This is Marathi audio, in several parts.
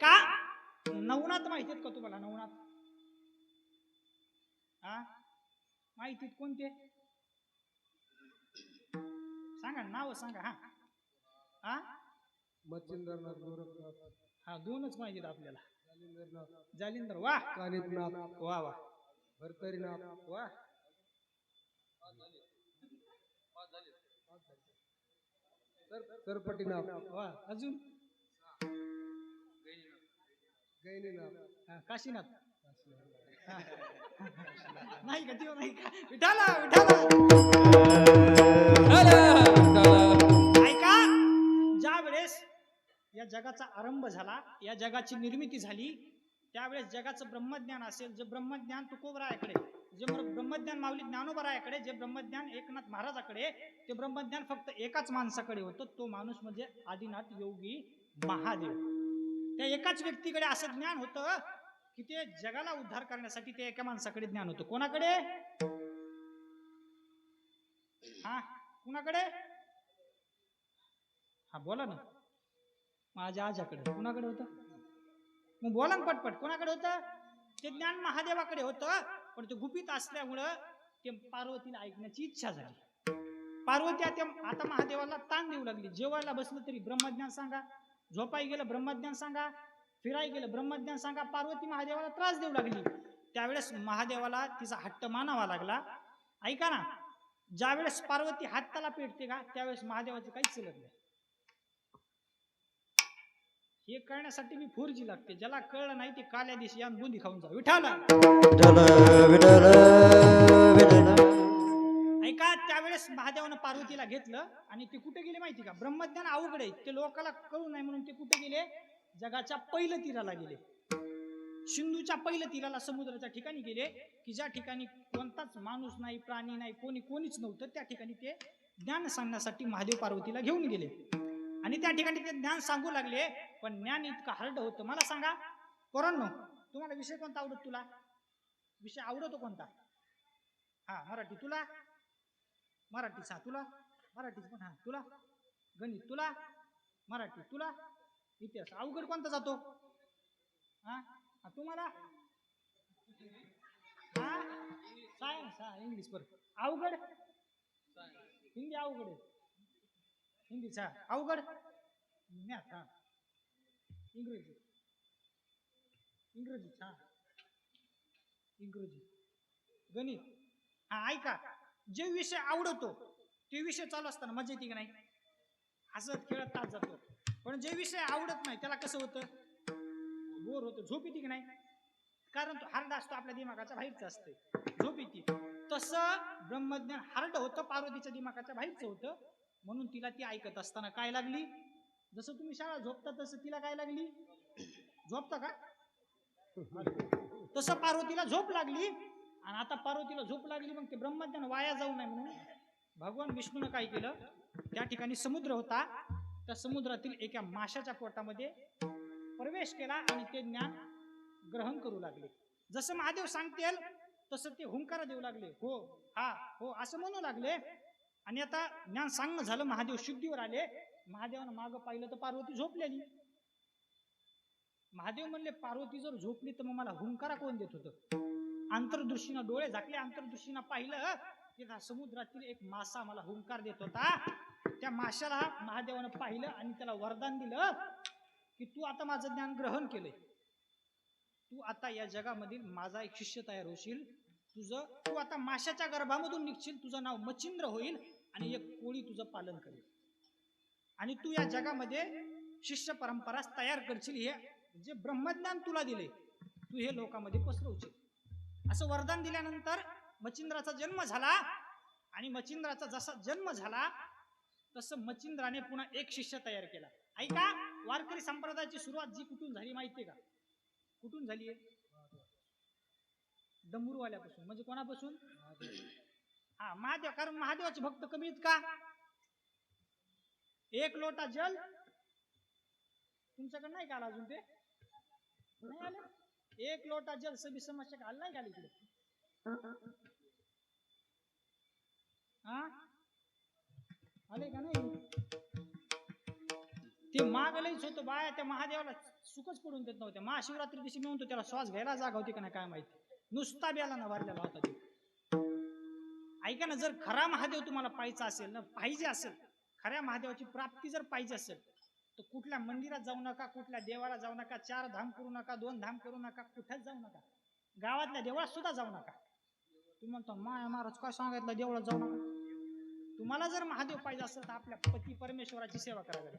ऐका, नवनाथ माहितीत का तुम्हाला? नवनाथ माहितीत कोणते सांगा, नाव सांगा. हा मच्छिंद्रनाथ, गोरखनाथ. हा दोनच माहितीत आपल्याला. जालिंदरनाथ, जालिंदर वा, कानिफनाथ, वा वा, भरतरीनाथ, वा, सरपटीनाथ, वा. अजून गैनीनाथ, काशीनाथ नाही का? देव नाही का? विठाला विठाला. ऐका, ज्या वेळेस या जगाचा आरंभ झाला, या जगाची निर्मिती झाली, त्यावेळेस जगाचं ब्रह्मज्ञान असेल, जे ब्रह्मज्ञान तुकोबरायाकडे, जे ब्रह्मज्ञान माऊली ज्ञानोबरायाकडे, जे ब्रह्मज्ञान एकनाथ महाराजाकडे, ते ब्रह्मज्ञान फक्त एकाच माणसाकडे होतं. तो माणूस म्हणजे आदिनाथ योगी महादेव. त्या एकाच व्यक्तीकडे असं ज्ञान होतं की ते जगाला उद्धार करण्यासाठी ते एका माणसाकडे ज्ञान होतं. कोणाकडे? कुणाकडे? बोला ना. माझ्या आजाकडे. कुणाकडे होतं? मग बोला ना पटपट. कोणाकडे होतं? ते ज्ञान महादेवाकडे होतं, पण ते गुपित असल्यामुळं ते पार्वतीला ऐकण्याची इच्छा झाली. पार्वती आता महादेवाला ताण देऊ लागली. जेवायला बसलं तरी ब्रह्मज्ञान सांगा, झोपाई गेलं ब्रह्मज्ञान सांगा, फिराय गेलं ब्रह्मज्ञान सांगा. पार्वती महादेवाला त्रास देऊ लागली. त्यावेळेस महादेवाला तिचा हट्ट मानावा लागला. ऐका ना, ज्यावेळेस पार्वती हाताला पेटते का, त्यावेळेस महादेवाचं काहीच चलत नाही. हे कळण्यासाठी मी 4G लागते. ज्याला कळलं नाही ते काल्या दिवशी यान बुंदी खाऊन जा. विठाला ऐका, त्यावेळेस महादेवानं पार्वतीला घेतलं आणि ते कुठे गेले माहिती का? ब्रह्मज्ञान अवघड आहे, ते लोकांना कळू नये म्हणून ते कुठे गेले? जगाच्या पहिलं तीराला गेले. सिंधूच्या पहिलं तीराला, समुद्राच्या ठिकाणी गेले, की ज्या ठिकाणी कोणताच माणूस नाही, प्राणी नाही, कोणीच नव्हतं. त्या ठिकाणी ते ज्ञान सांगण्यासाठी महादेव पार्वतीला घेऊन गेले आणि त्या ठिकाणी ते ज्ञान सांगू लागले. पण ज्ञान इतकं हार्ड होतं. मला सांगा पोरांनो, तुम्हाला विषय कोणता आवडतो? तुला विषय आवडतो कोणता? मराठी. तुला मराठीचा? तुला मराठीच पण. तुला गणित? तुला मराठी? तुला इतिहास? अवघड कोणता जातो? तुम्हाला सायन्स. इंग्लिश पर अवघड. हिंदी अवघड आहे. हिंदीचा अवघड. मॅथ. इंग्रजी. गणित. ऐका, जे विषय आवडतो ते विषय चालू असताना मजा येते की नाही? हसत खेळत तास जातो. पण जे विषय आवडत नाही त्याला कसं होतं? बोर होतं, झोप येते की नाही? कारण तो हार्ड असतो, आपल्या दिमागाच्या बाहेरचं असते, झोप येते. तसं ब्रह्मज्ञान हार्ड होतं, पार्वतीच्या दिमागाच्या बाहेरचं होतं. म्हणून तिला ती ऐकत असताना काय लागली? जसं तुम्ही शाळा झोपता तसं तिला काय लागली? झोपता का? तसं पार्वतीला झोप लागली. आणि आता पार्वतीला झोप लागली, मग ते ब्रह्मज्ञान वाया जाऊ नये म्हणून भगवान विष्णूनं काय केलं? त्या ठिकाणी समुद्र होता, त्या समुद्रातील एका माशाच्या पोटामध्ये प्रवेश केला आणि ते ज्ञान ग्रहण करू लागले. जसं महादेव सांगतील तसं ते हुंकार देऊ लागले. हो, हो असं म्हणू लागले. आणि आता ज्ञान सांगणं झालं, महादेव शुद्धीवर आले. महादेवानं मागं पाहिलं तर पार्वती झोपलेली. महादेव म्हणले, पार्वती जर झोपली तर मग मला हुंकारा कोण देत होतं? अंतर्दृष्टीनं डोळे झाकले, अंतर्दृष्टीनं पाहिलं की समुद्रातील एक मासा मला हुंकार देत होता. त्या माशाला महादेवानं पाहिलं आणि त्याला वरदान दिलं की तू आता माझं ज्ञान ग्रहण केलंय, तू आता या जगामधील माझा एक शिष्य तयार होशील. तू आता माशाच्या गर्भामधून निघशील, तुझं नाव मच्छिंद्र होईल आणि एक कोळी तुझं पालन करेल आणि तू या जगामध्ये शिष्य परंपरा तयार करशील. हे जे ब्रह्मज्ञान तुला दिले तू हे लोकांमध्ये पसरवशील. असं वरदान दिल्यानंतर मच्छिंद्राचा जन्म झाला. आणि मच्छिंद्राचा जसा जन्म झाला तसं मच्छिंद्राने पुन्हा एक शिष्य तयार केला. ऐका, वारकरी संप्रदायाची सुरुवात जी कुठून झाली माहितीये का? कुठून झाली आहे? डमरूवाल्यापासून. म्हणजे कोणापासून? महादेव. कारण महादेवाचे भक्त कमी आहेत का? एक लोटा जल तुमच्याकडे नाही का आला अजून? ते नाही आलं. एक लोटा जल सभी समस्या का नाही का इकडे? आले का नाही? ते माग लईच होतं बाया, त्या महादेवाला सुखच पडून देत नव्हत्या. महाशिवरात्री दिवशी मी म्हणतो त्याला श्वास घ्यायला जागा होती का नाही काय माहिती, नुसता बेलानं भरलेला होता ते. ऐका ना, जर खरा महादेव तुम्हाला पाहायचा असेल ना, पाहिजे असेल, खऱ्या महादेवाची प्राप्ती जर पाहिजे असेल तर कुठल्या मंदिरात जाऊ नका, कुठल्या देवाला जाऊ नका, 4 धाम करू नका, 2 धाम करू नका, कुठेच जाऊ नका, गावातल्या देवळात सुद्धा जाऊ नका. तुम्ही म्हणता माया महाराज काय सांगितलं देवळात जाऊ नका. तुम्हाला जर महादेव पाहिजे असेल तर आपल्या पती परमेश्वराची सेवा करावी.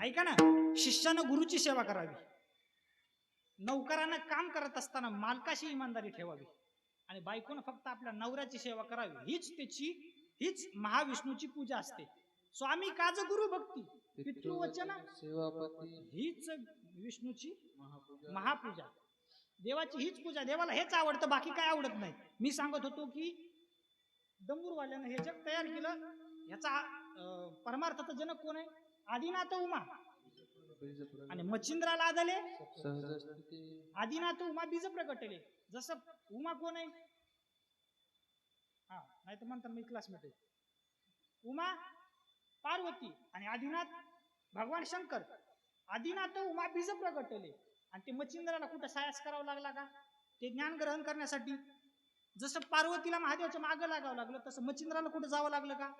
ऐका ना, शिष्यानं गुरुची सेवा करावी, नौकरानं काम करत असताना मालकाशी इमानदारी ठेवावी, आणि बायकोनं फक्त आपल्या नवऱ्याची सेवा करावी. हीच महाविष्णूची पूजा असते. स्वामी काज गुरु भक्ती पितृवचन सेवापती हीच विष्णूची महापूजा, देवाची हीच पूजा. देवाला हेच आवडतं, बाकी काय आवडत नाही. मी सांगत होतो की डंबूरवाल्यानं हे जग तयार केलं, ह्याचा परमार्थाचा जनक कोण आहे? आदिनाथ उमा. आणि मच्छिंद्राला आदले आदिनाथ उमा बीज प्रगटले. जसं उमा कोण आहे? हा, नाही तर म्हणतात मी क्लासमेट आहे. उमा पार्वती आणि आदिनाथ भगवान शंकर. आदिनाथ उमा बीज प्रगटले. आणि ते मच्छिंद्राला कुठं सायास करावं लागला का? ते ज्ञान ग्रहण करण्यासाठी. जसं पार्वतीला महादेवाच्या मागं लागावं लागलं, तसं मच्छिंद्राला कुठं जावं लागलं का?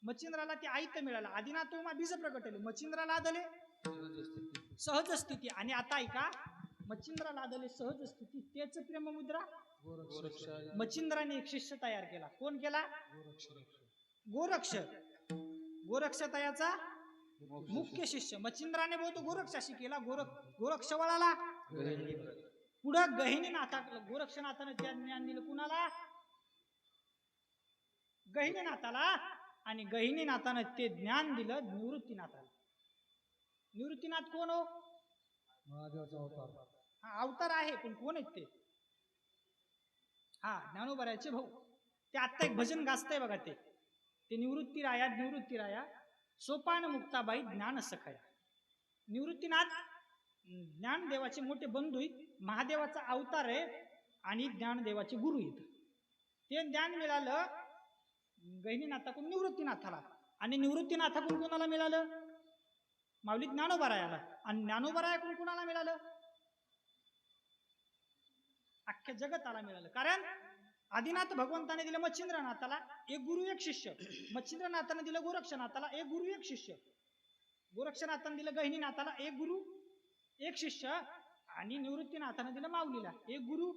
मच्छिंद्राला ते आयत्य मिळालं. आदिनाथ उमा बीज प्रगटले, मच्छिंद्राला आदले सहज स्थिती. आणि आता ऐका, मच्छिंद्राला आदले सहज स्थिती, तेच प्रेममुद्रा मच्छिंद्राने एक शिष्य तयार केला. कोण केला? गोरक्ष. गोरक्षतयाचा मुख्य शिष्य. मच्छिंद्राने बहुत गोरक्षाशी केला. गोरक्ष वळाला पुढं गहिनीनाथा. गोरक्षनाथाने त्या ज्ञान दिलं कुणाला? गहिनीनाथाला. आणि गहिनीनाथानं ते ज्ञान दिलं निवृत्तीनाथाला. निवृत्तीनाथ कोण हो? महादेवाचा अवतार. हा अवतार आहे, पण कोण आहेत ते? हा, ज्ञानोबरायाचे भाऊ. ते आत्ता एक भजन गाजतंय बघा, ते निवृत्तीराया सोपान मुक्ताबाई ज्ञान सखाया. निवृत्तीनाथ ज्ञानदेवाचे मोठे बंधू आहेत, महादेवाचा अवतार आहे आणि ज्ञानदेवाचे गुरु आहेत. ते ज्ञान मिळालं गहिनीनाथाकडून निवृत्तीनाथाला, आणि निवृत्तीनाथाकडून कोणाला मिळालं? माऊली ज्ञानोबरायाला. आणि ज्ञानोबरायाकडून कोणाला मिळालं? अख्ख्या जगताला मिळालं. कारण आदिनाथ भगवंताने दिलं मच्छिंद्रनाथाला एक गुरु एक शिष्य, मच्छिंद्रनाथाने दिलं गोरक्षनाथाला एक गुरु एक शिष्य, गोरक्षनाथाने दिलं गहिनीनाथाला एक गुरु एक शिष्य, आणि निवृत्तीनाथाने दिलं माऊलीला एक गुरु.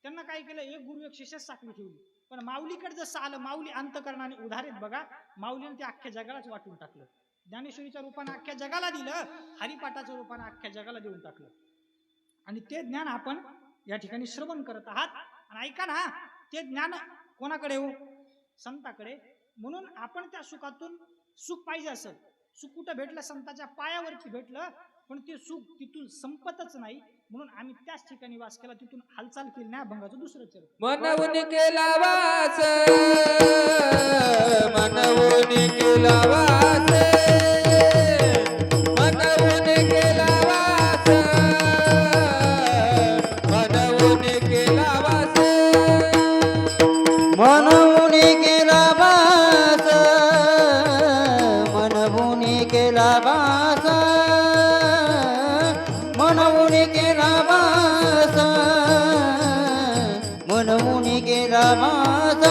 त्यांना काय केलं? एक गुरु एक शिष्य साखळी ठेवली. पण माऊलीकडे जसं आलं, माऊली अंतकरणाने उधारीत बघा, माऊलीने ते अख्ख्या जगालाच वाटून टाकलं. ज्ञानेश्वरीच्या रूपाने अख्ख्या जगाला दिलं, हरिपाठाच्या रूपाने अख्ख्या जगाला देऊन टाकलं. आणि ते ज्ञान आपण या ठिकाणी श्रवण करत आहात. आणि ऐका ना, ते ज्ञान कोणाकडे हो? संताकडे. म्हणून आपण त्या सुखातून, सुख पाहिजे असेल, सुख कुठं भेटलं? संताच्या पायावरती भेटलं. पण ते सुख तिथून संपतच नाही, म्हणून आम्ही त्याच ठिकाणी वास केला, तिथून हालचाल केली नाही. अभंगाचं दुसरं चरण. मनवून केला वास, मनवून केला वास, मनवून केला वास, मनवून केला वास, मनवून केला वास, मनवून केला वास, मनवून केला वास, मनवून केला वास,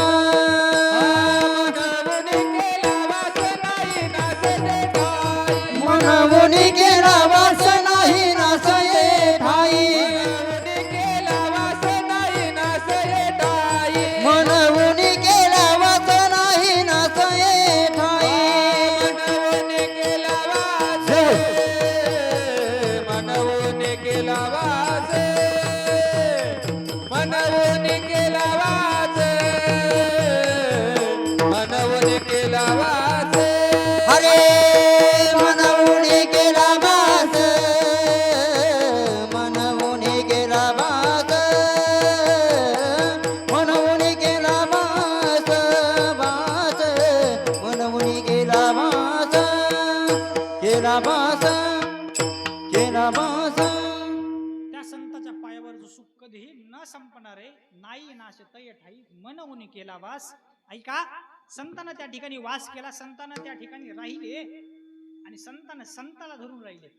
मनवून केला वास नाही नासये ठाई, मनवून केला वास नाही नासये ठाई, मनवून केला वास, मनवून केला वास, मनवून केला वास, अरे मनवून केला वास, मनवून केला वास, मनवून केला वास, वास मनवून केला वास, केला वास, केला वास. त्या संताच्या पायावर जो सुख कधीही न संपणार आहे, नाही नाश तय ठाई, मनवून केला वास. ऐका, संतानं त्या ठिकाणी वास केला, संतानं त्या ठिकाणी राहिले. आणि संताला धरून राहिले.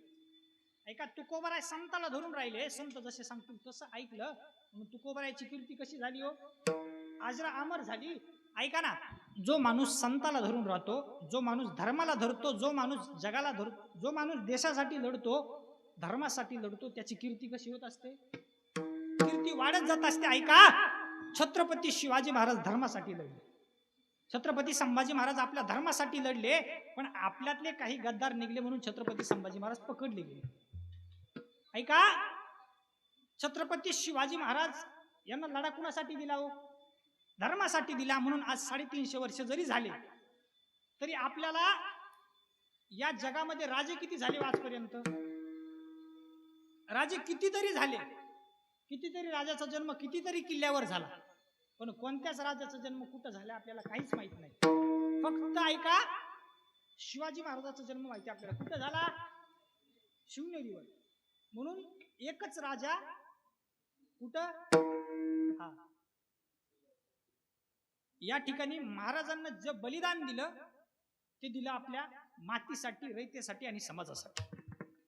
ऐका, तुकोबाराय संताला धरून राहिले. संत जसे सांगतील तसं ऐकलं. मग तुकोबारायची कीर्ती कशी झाली हो? आजरा अमर झाली. ऐका ना, जो माणूस संताला धरून राहतो, जो माणूस धर्माला धरतो, जो माणूस जगाला धरतो, जो माणूस देशासाठी लढतो, धर्मासाठी लढतो, त्याची कीर्ती कशी होत असते? कीर्ती वाढत जात असते. ऐका, छत्रपती शिवाजी महाराज धर्मासाठी लढले. छत्रपती संभाजी महाराज आपल्या धर्मासाठी लढले, पण आपल्यातले काही गद्दार निघले म्हणून छत्रपती संभाजी महाराज पकडले गेले. ऐका, छत्रपती शिवाजी महाराज यांना लढा कुणासाठी दिला हो? धर्मासाठी दिला. म्हणून आज 350 वर्ष जरी झाले तरी आपल्याला या जगामध्ये राजे किती झाले आजपर्यंत? राजे कितीतरी झाले, कितीतरी राजाचा जन्म कितीतरी किल्ल्यावर झाला, पण कोणत्याच राजाचा जन्म कुठं झाला आपल्याला काहीच माहित नाही. फक्त ऐका, शिवाजी महाराजाचा जन्म माहिती आपल्याला. कुठं झाला? शिवनेरीवर. म्हणून एकच राजा कुठं? हा, या ठिकाणी महाराजांना जे बलिदान दिलं ते दिलं आपल्या मातीसाठी, रयतेसाठी आणि समाजासाठी.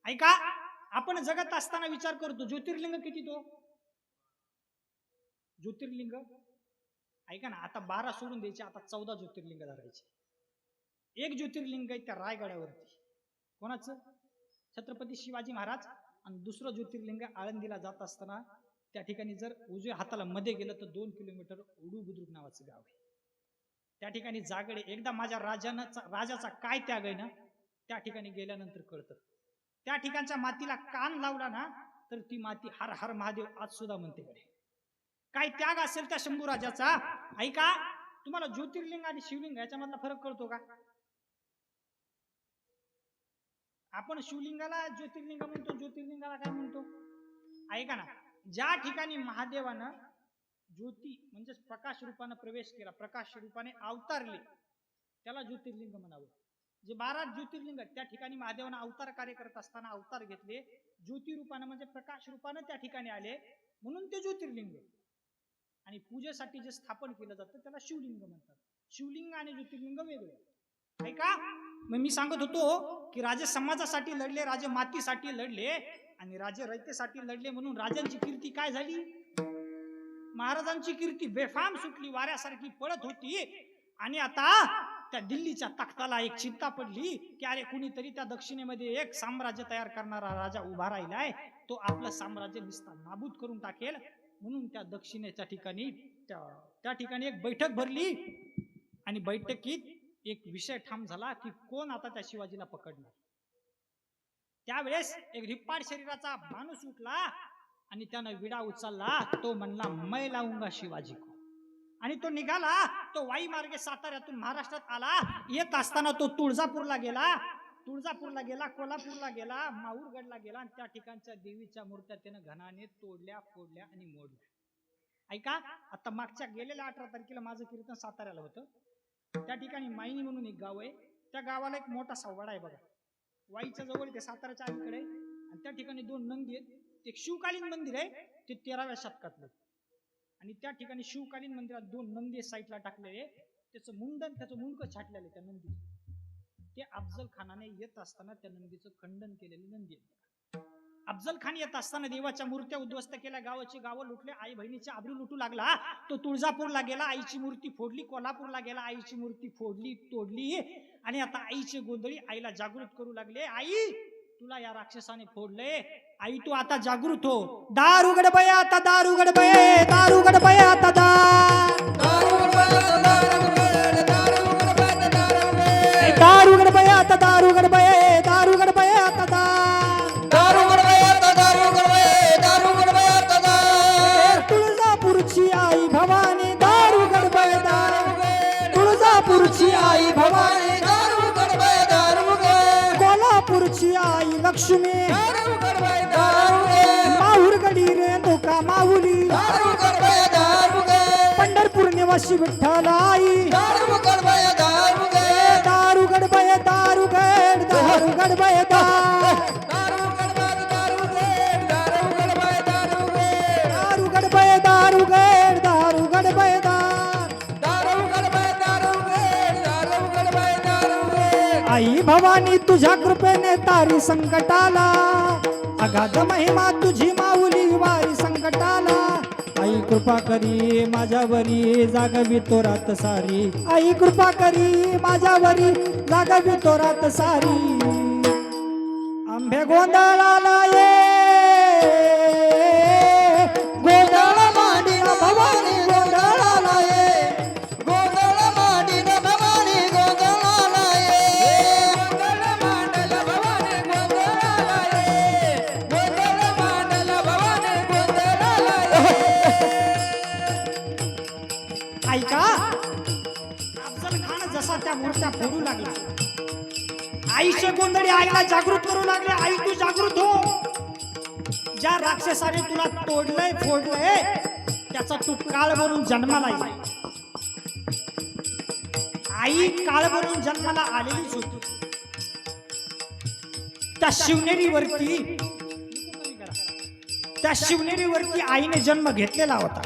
ऐका, आपण जगत असताना विचार करतो ज्योतिर्लिंग किती? तो ज्योतिर्लिंग ऐका ना, आता 12 सोडून द्यायचे, आता 14 ज्योतिर्लिंग धरायचे. एक ज्योतिर्लिंग आहे त्या रायगडावरती. कोणाचं? छत्रपती शिवाजी महाराज. आणि दुसरं ज्योतिर्लिंग आळंदीला जात असताना त्या ठिकाणी जर उजव्या हाताला मध्ये गेलं तर 2 किलोमीटर उडू बुद्रुक नावाचं गाव आहे. त्या ठिकाणी जागडे. एकदा माझ्या राजाचा काय त्याग आहे ना, त्या ठिकाणी गेल्यानंतर कळतं. त्या ठिकाणच्या मातीला कान लावला ना तर ती माती हर हर महादेव आज सुद्धा म्हणते. काय त्याग असेल त्या शंभू राजाचा. ऐका, तुम्हाला ज्योतिर्लिंग आणि शिवलिंग याच्यामधला फरक कळतो का? आपण शिवलिंगाला ज्योतिर्लिंग म्हणतो, ज्योतिर्लिंगाला काय म्हणतो? ऐका ना, ज्या ठिकाणी महादेवानं ज्योती म्हणजे प्रकाश रूपाने प्रवेश केला, प्रकाश रूपाने अवतारले, त्याला ज्योतिर्लिंग म्हणावं. जे 12 ज्योतिर्लिंग त्या ठिकाणी महादेवानं अवतार कार्य करत असताना अवतार घेतले, ज्योती रूपाने म्हणजे प्रकाश रूपाने त्या ठिकाणी आले, म्हणून ते ज्योतिर्लिंग. आणि पूजेसाठी जे स्थापन केलं जातं त्याला शिवलिंग म्हणतात. शिवलिंग आणि ज्योतिर्लिंग वेगळे. ऐका, मग मी सांगत होतो की राजे समाजासाठी लढले, राजे मातीसाठी लढले आणि राजे रयतेसाठी लढले, म्हणून राजांची कीर्ती काय झाली? महाराजांची कीर्ती बेफाम सुटली, वाऱ्यासारखी पळत होती. आणि आता त्या दिल्लीच्या तख्ताला एक चिंता पडली की अरे कुणीतरी त्या दक्षिणेमध्ये एक साम्राज्य तयार करणारा राजा उभा राहिलाय, तो आपलं साम्राज्य निस्ता नाबूद करून टाकेल. म्हणून त्या दक्षिणेच्या ठिकाणी त्या ठिकाणी एक बैठक भरली आणि बैठकीत एक विषय ठाम झाला की कोण आता त्या शिवाजीला पकडणार. त्यावेळेस एक रिप्पाड शरीराचा माणूस उठला आणि त्यानं विडा उचलला. तो म्हणला मैं लावूंगा शिवाजी को. आणि तो निघाला. तो वाई मार्गे साताऱ्यातून महाराष्ट्रात आला. येत असताना तो तुळजापूरला गेला, कोल्हापूरला गेला, माहूरगडला गेला आणि त्या ठिकाणच्या देवीच्या मूर्त्या त्यानं घनाने तोडल्या, फोडल्या आणि मोडल्या. ऐका, आता मागच्या गेलेल्या 18 तारखेला माझं कीर्तन साताऱ्याला होतं. त्या ठिकाणी मायनी म्हणून एक गाव आहे, त्या गावाला एक मोठा सव्वाडा आहे बघा, वाईच्या जवळ, ते साताऱ्याच्या अलीकडे आहे. आणि त्या ठिकाणी 2 नंदी आहेत. एक शिवकालीन मंदिर आहे, ते 13व्या शतकातलं. आणि त्या ठिकाणी शिवकालीन मंदिरात 2 नंदी साईडला टाकलेले, त्याचं मुंडकं छाटलेलं आहे त्या नंदीचं. ते अफजल खानाने येत असताना त्या नंदीचं खंडन केलेलं नंदी आहे. अफजल खान येत असताना देवाच्या मूर्त्या उद्ध्वस्त केल्या, गावं लुटले, आई बहिणीची आबरू लुटू लागला. तो तुळजापूरला गेला, आईची मूर्ती फोडली, कोल्हापूरला गेला, आईची मूर्ती फोडली, तोडली. आणि आता आईची गोंधळी, आईला जागृत करू लागले. आई, तुला या राक्षसाने फोडलंय, आई तू आता जागृत हो. दार उघड बया आता, दार उघड बये, दार उघड बया आता, दार उघड बया आता, दार उघड बये, दार उघड बये आता, दार. तुळजापूरची आई भवानी दार उघड बये, तुळजापूरची आई भवानी दार उघड बये, कोल्हापूरची आई लक्ष्मी माहूरगडी रेणुका माऊली, पंढरपूर निवासी विठ्ठल आई दार उघड बये, दार उघड बये, दार उघड बये, दार उघड बये, दार उघड बये. आई भवानी तुझ्या कृपेने तारी संकटाला, अगाध महिमा तुझी माऊली वारी संकटाला. आई कृपा करी माझ्यावरी जागवी तो रात सारी, आई कृपा करी माझ्यावरी जागवी तो रात सारी. आंबे गोंधळाला ये, गोंधळ मांडीन भवानी गोंधळाला ये, गोंधळ मांडीन भवानी गोंधळाला ये. गोंधळ मांडल भवानी गोंधळाला ये, गोंधळ मांडल भवानी गोंधळाला ये. ऐका, अफजल खान जसा त्या मूर्त्या फोडू लागला, आईचे गोंधळी आईला जागृत करू लागले. आई तू जागृत हो, ज्या राक्षसाने तुला तोडलंय फोडलंय त्याचा तू काळ भरून जन्माला ये. आई काळ भरून जन्माला आलेलीच होती. त्या शिवनेरीवरती आईने जन्म घेतलेला होता.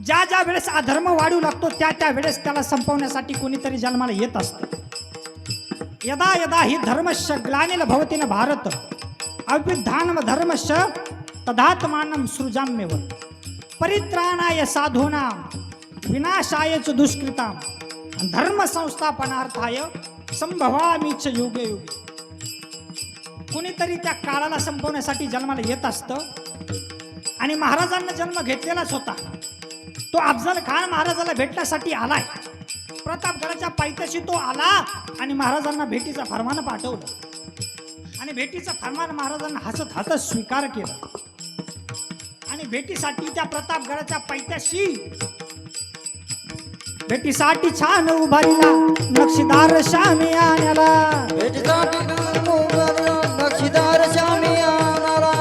ज्या ज्या वेळेस अधर्म वाढू लागतो त्या त्या वेळेस त्याला संपवण्यासाठी कोणीतरी जन्माला येत असतं. यदा यदा हि धर्मश्च ग्लानिल भवति न भारत अभ्युत्थानम धर्मश्च तदात्मानं सृजाम्यव. परित्राणाय साधूनां विनाशाय च दुष्कृतां धर्म संस्थापनार्थाय संभवामि च युगे युगे. कुणीतरी त्या काळाला संपवण्यासाठी जन्माला येत असतं आणि महाराजांना जन्म घेतलेलाच होता. तो अफजल खान महाराजाला भेटण्यासाठी आलाय. प्रतापगडाच्या पायथ्याशी तो आला आणि महाराजांना भेटीचं फरमान पाठवलं आणि भेटीचं फरमान महाराजांना हसत हसत स्वीकार केला. आणि भेटीसाठी त्या प्रतापगडाच्या पायथ्याशी भेटीसाठी छान उभारीला नक्षीदार शामी आण्याला, नक्षीदार शामी आणाला.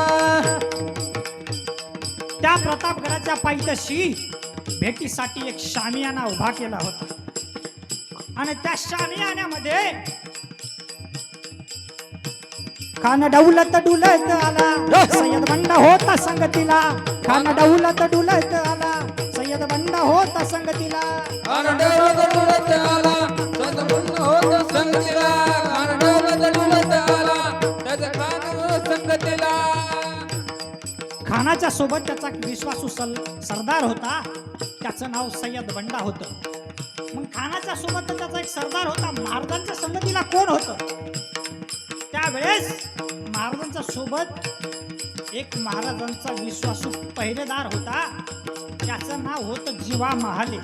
त्या प्रतापगडाच्या पायथ्याशी भेटीसाठी एक शामियाना उभा केला होता. आणि त्या शामियान्यामध्ये खान डौलत डुलत आला, सय्यद बंडा होता संगतीला. खान डौलत डुलत आला, सय्यद बंडा होता संगतीला. खानडवलत डुलत आला, सदमुन्न होत संगतीला. खानडवलत डुलत आला, त्याचा खान संगतीला. खानाच्या सोबत त्याचा एक विश्वासू सरदार होता, त्याचं नाव सय्यद बंडा होतं. मग खानाच्या सोबत त्याचा एक सरदार होता. महाराजांच्या संगतीला कोण होतं त्यावेळेस? महाराजांच्या सोबत एक महाराजांचा विश्वासू पहिरेदार होता, त्याचं नाव होतं जीवा महाले.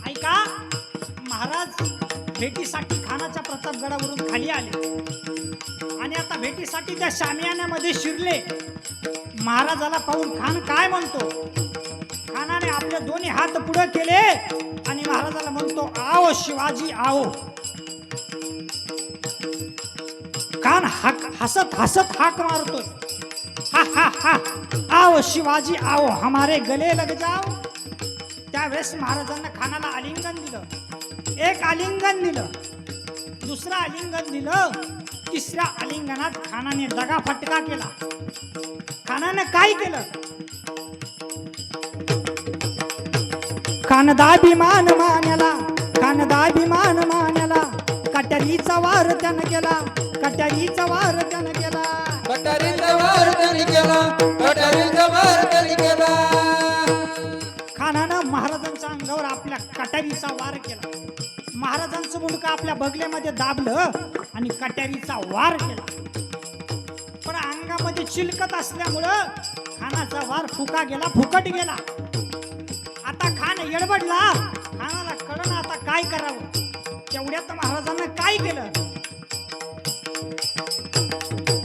ऐका, महाराज भेटीसाठी खानाच्या प्रतापगडावरून खाली आले आणि आता भेटीसाठी त्या शामियान्यामध्ये शिरले. महाराजाला पाहून खान काय म्हणतो? खानाने आपले दोन्ही हात पुढे केले आणि महाराजाला म्हणतो, आओ शिवाजी आओ. खान हसत हसत हाक मारतोय, हा हा हा, आओ शिवाजी आओ, हमारे गले लग जाओ. त्यावेळेस महाराजांना खानाला आलिंगन दिलं. एक आलिंगन दिलं, दुसरं आलिंगन दिलं, तिसऱ्या आलिंगनात खानाने दगा फटका केला. खानाने काय केलं? खानदाभिमान मान्याला, खानदाभिमान मान्याला, कट्यारीचा वार त्यानं केला, कट्यारीचा वार त्यानं केला. कटारीचा वार त्यांनी केला, कटारीचा वार त्यांनी केला. खानानं महाराजांच्या अंगावर आपल्या कट्यारीचा वार केला. महाराजांचं मुंडकं आपल्या बगलेमध्ये दाबलं आणि कट्यारीचा वार केला. पण अंगामध्ये चिलकत असल्यामुळं खानाचा वार फुका गेला, फुकट गेला. आता खान येडबडला, खानाला कळलं आता काय करावं. तेवढ्यात महाराजांना काय केलं?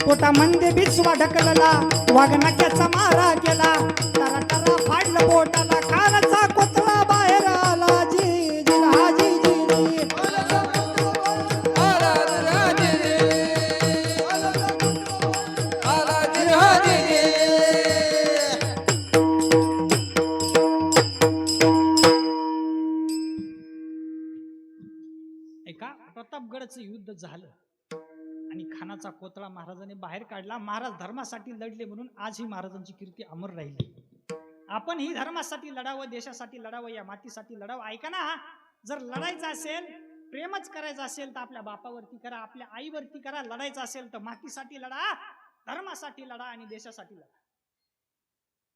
पोटामध्ये बिचवा ढकलला, वाघनाक्याचा मारा केला, टरा टरा फाडलं पोटाला, खानाचा कोतळा बाहेर आला. जी जी हाजी जी जी. आला राजे रे, आला राजे रे. एका प्रतापगडचं युद्ध झालं आणि खानाचा कोतळा महाराजांनी बाहेर काढला. महाराज धर्मासाठी लढले म्हणून आज ही महाराजांची कीर्ती अमर राहिली. आपण ही धर्मासाठी लढावं, देशासाठी लढावं, या मातीसाठी लढावं. ऐका ना, जर लढायचं असेल प्रेमच करायचं असेल तर आपल्या बापावरती करा, आपल्या आईवरती करा. लढायचं असेल तर मातीसाठी लढा, धर्मासाठी लढा आणि देशासाठी लढा.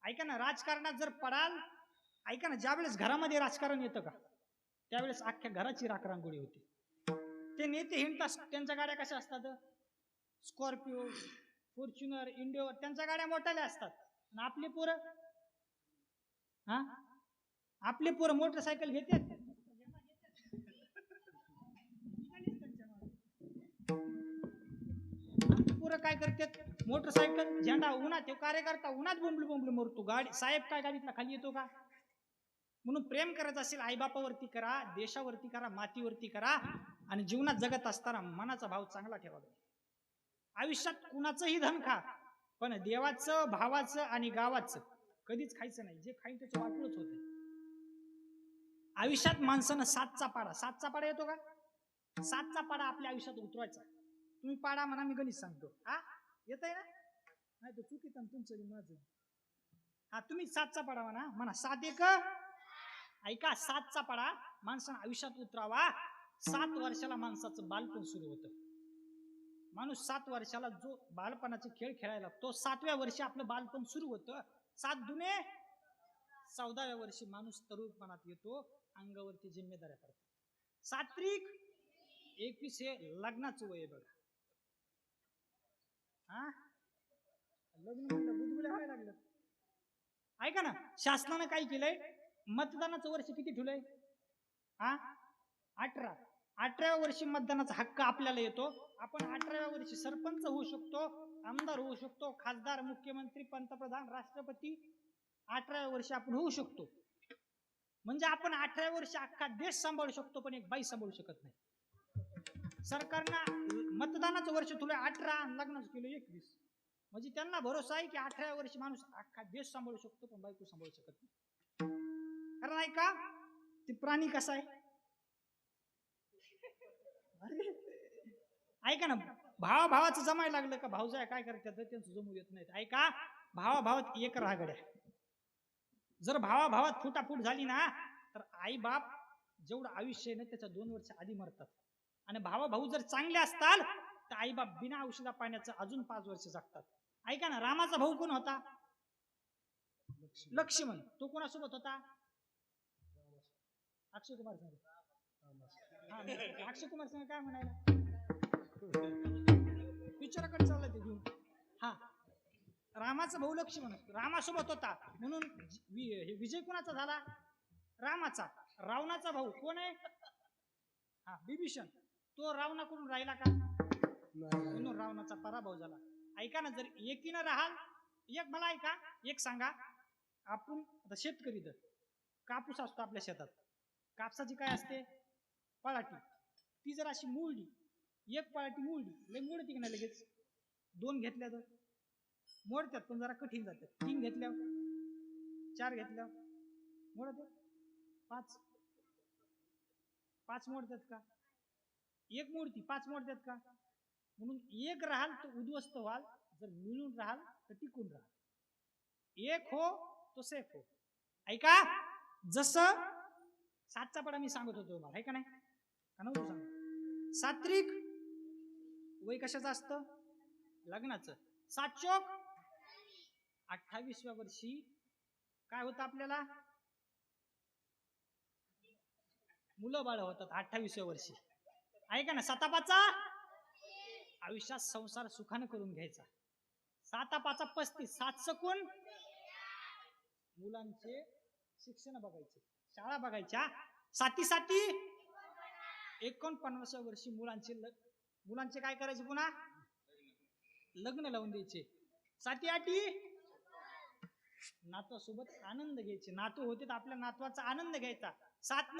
ऐका ना, राजकारणात जर पडाल, ऐका ना, ज्यावेळेस घरामध्ये राजकारण येतं का त्यावेळेस अख्ख्या घराची राखरांगोळी होती. ते नेते हिंडतात, त्यांच्या गाड्या कशा असतात? स्कॉर्पिओ, फॉर्च्युनर, इंडिओ, त्यांच्या गाड्या मोठ्याल्या असतात. आणि आपले पोरं, हा, आपले पोरं मोटरसायकल घेतात. पोरं काय करतात? मोटरसायकल, झेंडा, उन्हात कार्यकर्ता उन्हात बोंबली बोंबली मरतो. गाडी साहेब काय गाडीतला खाली येतो का? म्हणून प्रेम करायचं असेल आईबापावरती करा, देशावरती करा, मातीवरती करा आणि जीवनात जगत असताना मनाचा भाव चांगला ठेवा. आयुष्यात कुणाचंही धन खा, पण देवाचं, भावाचं आणि गावाचं कधीच खायचं नाही. जे खाईन त्याचं वाटूनच होते. आयुष्यात माणसानं सातचा पाडा येतो का? सातचा पाडा आपल्या आयुष्यात उतरवायचा. तुम्ही पाडा म्हणा, मी गणित सांगतो. हा, येत आहे ना? नाही तर चुकीत तुमचं माझं. हा, तुम्ही सातचा पाडा म्हणा. 7 एक, ऐका, 7चा पाडा माणसानं आयुष्यात उतरावा. 7 वर्षाला माणसाचं बालपण सुरू होतं. माणूस 7 वर्षाला जो बालपणाचे खेळ खेळायला तो 7व्या वर्षी आपलं बालपण सुरू होतं. 7 दुने 14व्या वर्षी माणूस तरुणपणात येतो, अंगावरती जिम्मेदाऱ्या पडतात. 7 त्रिक 21 हे लग्नाचं वय बघा. हा, लग्न म्हणलं बुधबुल्या काय लागलं. ऐका ना, शासनानं काय केलंय? मतदानाचं वर्ष किती ठेवलंय? हा, 18. 18व्या वर्षी मतदानाचा हक्क आपल्याला येतो. आपण 18व्या वर्षी सरपंच होऊ शकतो, आमदार होऊ शकतो, खासदार, मुख्यमंत्री, पंतप्रधान, राष्ट्रपती 18व्या वर्षी आपण होऊ शकतो. म्हणजे आपण 18व्या वर्षी अख्खा देश सांभाळू शकतो, पण एक बाई सांभाळू शकत नाही. सरकारनं मतदानाचं वर्ष तुला 18, लग्नाचं केलं 21. म्हणजे त्यांना भरोसा आहे की 18व्या वर्षी माणूस अख्खा देश सांभाळू शकतो, पण बायको सांभाळू शकत नाही. कारण ऐका, ते प्राणी कसा आहे? ऐका ना, भावाचं जमायला लागलं का भाऊजाया काय करतात? त्यांचं जमू येत नाहीत. ऐका, भावात एक रागड्या. जर भावात फुटाफूट झाली ना, तर आई बाप जेवढं आयुष्य आहे ना त्याच्या 2 वर्ष आधी मरतात. आणि भाऊ जर चांगले असतात तर आई बाप बिना औषधा पाण्याचं अजून 5 वर्ष जगतात. ऐका ना, रामाचा भाऊ कोण होता? लक्ष्मण. तो कोणासोबत होता? अक्षय कुमार संग. अक्षय कुमार संग काय म्हणायला? पिक्चरकडे चाललं ते घेऊन. हा, रामाचा भाऊ लक्ष्मण रामासोबत होता, म्हणून विजय कोणाचा झाला? रामाचा. रावणाचा भाऊ कोण आहे? हा, विभीषण. तो रावणाकडून राहिला का? म्हणून रावणाचा पराभव झाला. ऐका ना, जर एकीनं राहाल, एक मला ऐका, एक सांगा, आपण आता शेतकरी तर कापूस असतो आपल्या शेतात. कापसाची काय असते? पळाटी. ती जर अशी मोडली, एक पळाटी मोडली, लय मोडती की नाही लगेच? 2 घेतल्या तर मोडतात, पण जरा कठीण जातात. 3 घेतल्या, 4 घेतल्या मोडत, 5 मोडतात का? 1 मोडती, 5 मोडतात का? म्हणून एक राहाल तर उद्ध्वस्त व्हाल, जर मिळून राहाल तर टिकून राहाल. एक हो तो सेफ हो. ऐका, जसं 7चा पाडा मी सांगत होतो मला, ऐका नाही का? नव्हतं सांग. 7 त्रिक वय कशाचं असतं? लग्नाचं. 7 चोक 28व्या वर्षी काय होतं आपल्याला? मुलं बाळ होतात 28व्या वर्षी. ऐका ना, 7-5 आयुष्यात संसार सुखानं करून घ्यायचा. 7-5 35, 7 सकून मुलांचे शिक्षण बघायचे, शाळा बघायच्या. 7 49व्या वर्षी मुलांचे काय करायचे? पुन्हा लग्न लावून द्यायचे. 7 नातवासोबत आनंद घ्यायचे. नातू होते तर आपल्या नातवाचा आनंद घ्यायचा. 7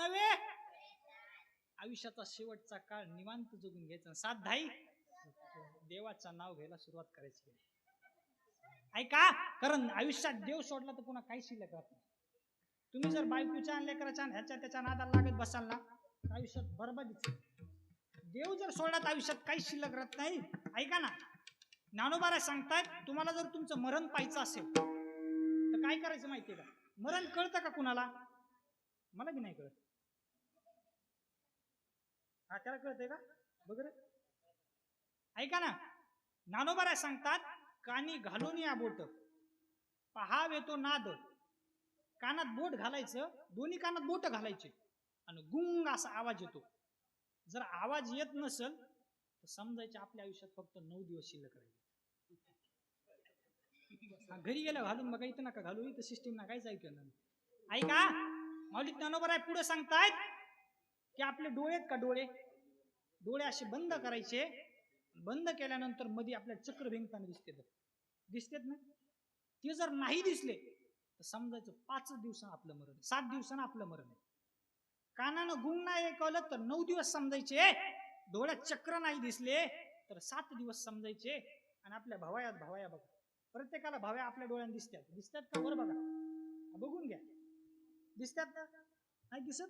आयुष्याचा शेवटचा काळ निवांत जगून घ्यायचा. 7 देवाचं नाव घ्यायला सुरुवात करायची. ऐका, कारण आयुष्यात देव सोडला तर पुन्हा काही शिल्लक राहत नाही. तुम्ही जर बायकोच्या लेकराच्या ह्याच्या त्याच्या नादाला लागत बसाल ना, आयुष्यात बरबादीच. देव जर सोडला तर आयुष्यात काही शिल्लक राहत नाही. ऐका ना, ज्ञानोबा सांगतायत, तुम्हाला जर तुमचं मरण पाहायचं असेल तर काय करायचं माहितीये का? मरण कळतं का कुणाला? मला बी नाही कळत. हा त्याला कळतंय का बघ रे. ऐका ना, ज्ञानोबा सांगतात कानी घालून या बोट पहावे तो नाद. कानात बोट घालायचं, दोन्ही कानात बोट घालायचे आणि गुंग असा आवाज येतो. जर आवाज येत नसेल तर समजायचे आपल्या आयुष्यात फक्त 9 दिवस शिल्लक राहिले. घरी गेलं घालून बघा, इथं नका घालू, इथं सिस्टीम ना काहीच ऐकलं. ऐका, माऊली ज्ञानोबा पुढे सांगतायत की आपले डोळे का डोळे असे बंद करायचे. बंद केल्यानंतर मध्ये आपल्याला चक्र भेंगताना दिसतेत ना. ते जर नाही दिसले तर समजायचं 5 दिवसानं आपलं मरण, 7 दिवसानं आपलं मरण आहे. कानानं गुंग नाही ऐकवलं तर 9 दिवस समजायचे. डोळ्यात चक्र नाही दिसले तर 7 दिवस समजायचे. आणि आपल्या भावया बघा, प्रत्येकाला भाव्या आपल्या डोळ्यात दिसतात का बरं बघा, बघून घ्या, दिसतात का नाही दिसत.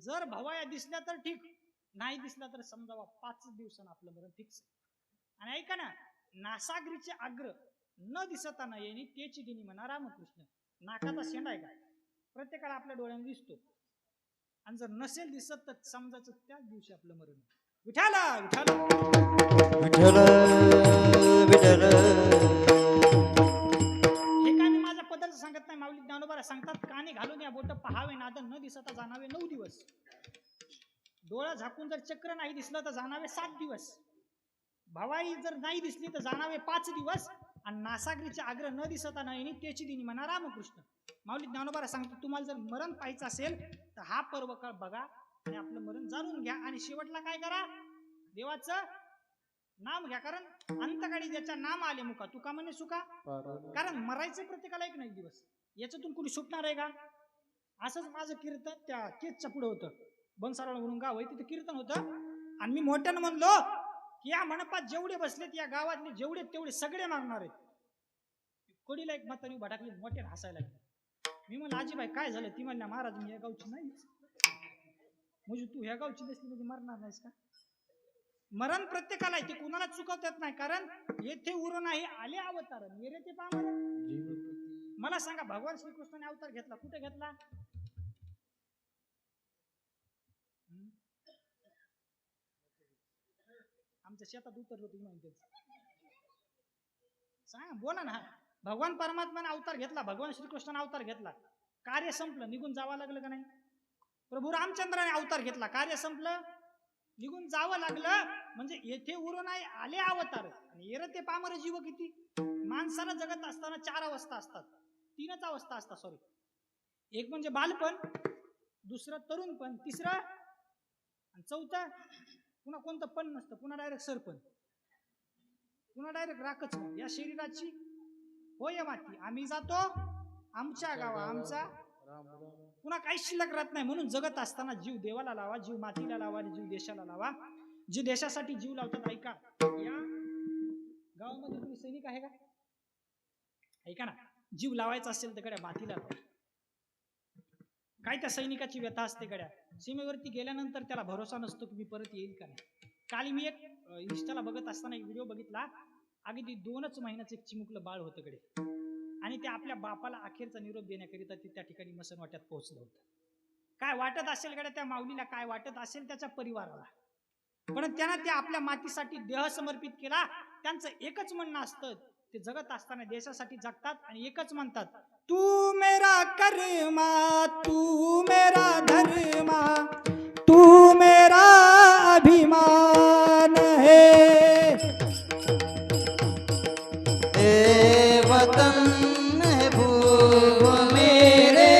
जर भावया दिसल्या तर ठीक, नाही दिसला तर समजावा 5 दिवसानं आपलं मरण फिक्स. आणि ऐका ना, नासागरीचे अग्र न दिसताना येणे त्याची दिनी म्हणा रामकृष्ण. नाकाचा शेंडा आहे का प्रत्येकाला आपल्या डोळ्याने दिसतो, आणि जर नसेल दिसत तर समजायचं त्याच दिवशी आपलं मरण. विठाल विठाल विठ्ठल विठ्ठल. हे काय मी माझ्या पदार्थ सांगत नाही, माऊली ज्ञानोबा सांगतात कानी घालून या बोट पहावे नाद न दिसता जाणावे 9 दिवस. डोळा झाकून जर चक्र नाही दिसलं तर जाणावे 7 दिवस. भावाई जर नाही दिसली तर जाणावे 5 दिवस. आणि नासागरीचे आग्रह न दिसता नाही त्याची दिनी म्हणा रामकृष्ण. माऊली ज्ञानोबा सांगतो तुम्हाला जर मरण पाहायचं असेल तर हा पर्व काळ बघा आणि आपलं मरण जाणून घ्या. आणि शेवटला काय करा, देवाचं नाम घ्या. कारण अंतकाळी ज्याच्या नाम आले मुका तुका म्हणे सुका. कारण मरायचं प्रत्येकाला एक नाही दिवस, याच्यातून कुणी सुटणार आहे का. असंच माझं कीर्तन त्या केसच्या पुढे होतं, बनसाराळ म्हणून गाव आहे, तिथे कीर्तन होतं. आणि मी मोठ्यानं म्हणलो की या मंडपात जेवढे बसलेत या गावातले जेवढे तेवढे सगळे मागणार आहेत. कडीला एक म्हातारी उभा टाकली, मोठ्यानं हसायला लागली. मी म्हणलं आजीबाई काय झालं. ती म्हणल्या महाराज मी या गावची नाही. म्हणजे तू ह्या गावची नसली म्हणजे मरणार नाहीस का. मरण प्रत्येकाला आहे, ते कुणाला चुकवतात नाही. कारण येथे उरून आहे आले अवतार येरे ते पामर. मला सांगा भगवान श्रीकृष्णाने अवतार घेतला, कुठे घेतला. आमच्या शेतात उतरलो तुम्ही म्हणते, सांगा बोला ना. भगवान परमात्माने अवतार घेतला, भगवान श्रीकृष्णाने अवतार घेतला, कार्य संपलं, निघून जावं लागलं का नाही. प्रभू रामचंद्राने अवतार घेतला, कार्य संपलं, निघून जावं लागलं. म्हणजे येथे उरून आहे आले अवतार. आणि येर ते पामर जीव किती. माणसाला जगत असताना 4 अवस्था असतात, 3च अवस्था असतात सॉरी. एक म्हणजे बालपण, दुसरं तरुणपण, तिसरं आणि चौथं पुन्हा कोणतं पण नसतं, पुन्हा डायरेक्ट सरपण, पुन्हा डायरेक्ट राखच. या शरीराची होय माती, आम्ही जातो आमच्या गावा आमचा, पुन्हा काहीच शिल्लक राहत नाही. म्हणून जगत असताना जीव देवाला लावा, जीव मातीला लावा आणि जीव देशाला लावा. जे देशासाठी जीव लावतात ऐका, या गावामध्ये तुम्ही सैनिक आहे का, ऐका ना, जीव लावायचा असेल तर गड्या मातीला लावा. काय त्या सैनिकाची व्यथा असते गड्या, सीमेवरती गेल्यानंतर त्याला भरोसा नसतो की मी परत येईल का नाही. काल मी एक इंस्टाला बघत असताना एक व्हिडिओ बघितला, अगदी 2च महिन्याचं एक चिमुकलं बाळ होतं कडे, आणि ते आपल्या बापाला अखेरचा निरोप देण्याकरिता ते त्या ठिकाणी मसनवाट्यात पोहोचलं होतं. काय वाटत असेल गड्या त्या माऊलीला, काय वाटत असेल त्याच्या परिवाराला, पण त्यानं ते आपल्या मातीसाठी देह समर्पित केला. त्यांचं एकच म्हणणं असतं, ते जगत असताना देशासाठी जगतात आणि एकच म्हणतात, तू मेरा कर्मा तू मेरा धर्मा तू मेरा अभिमान है. वतन है भूव मेरे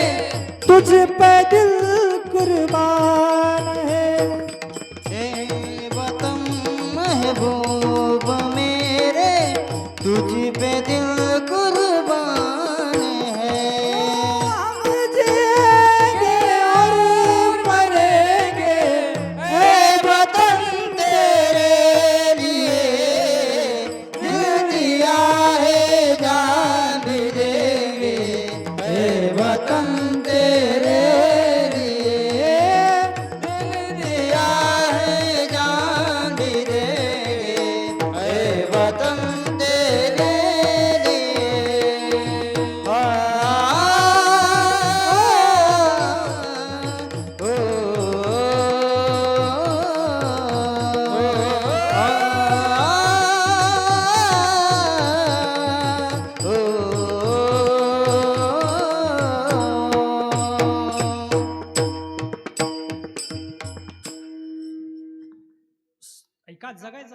तुझ पे दिल कुर्बान है. वतन है भूव मेरे तुझ पे दिल कुर्बान है. हम जिएंगे और मरेंगे ए वतन तेरे लिए दिल दिया है जान भी देंगे. ए वतन तेरे लिए दिल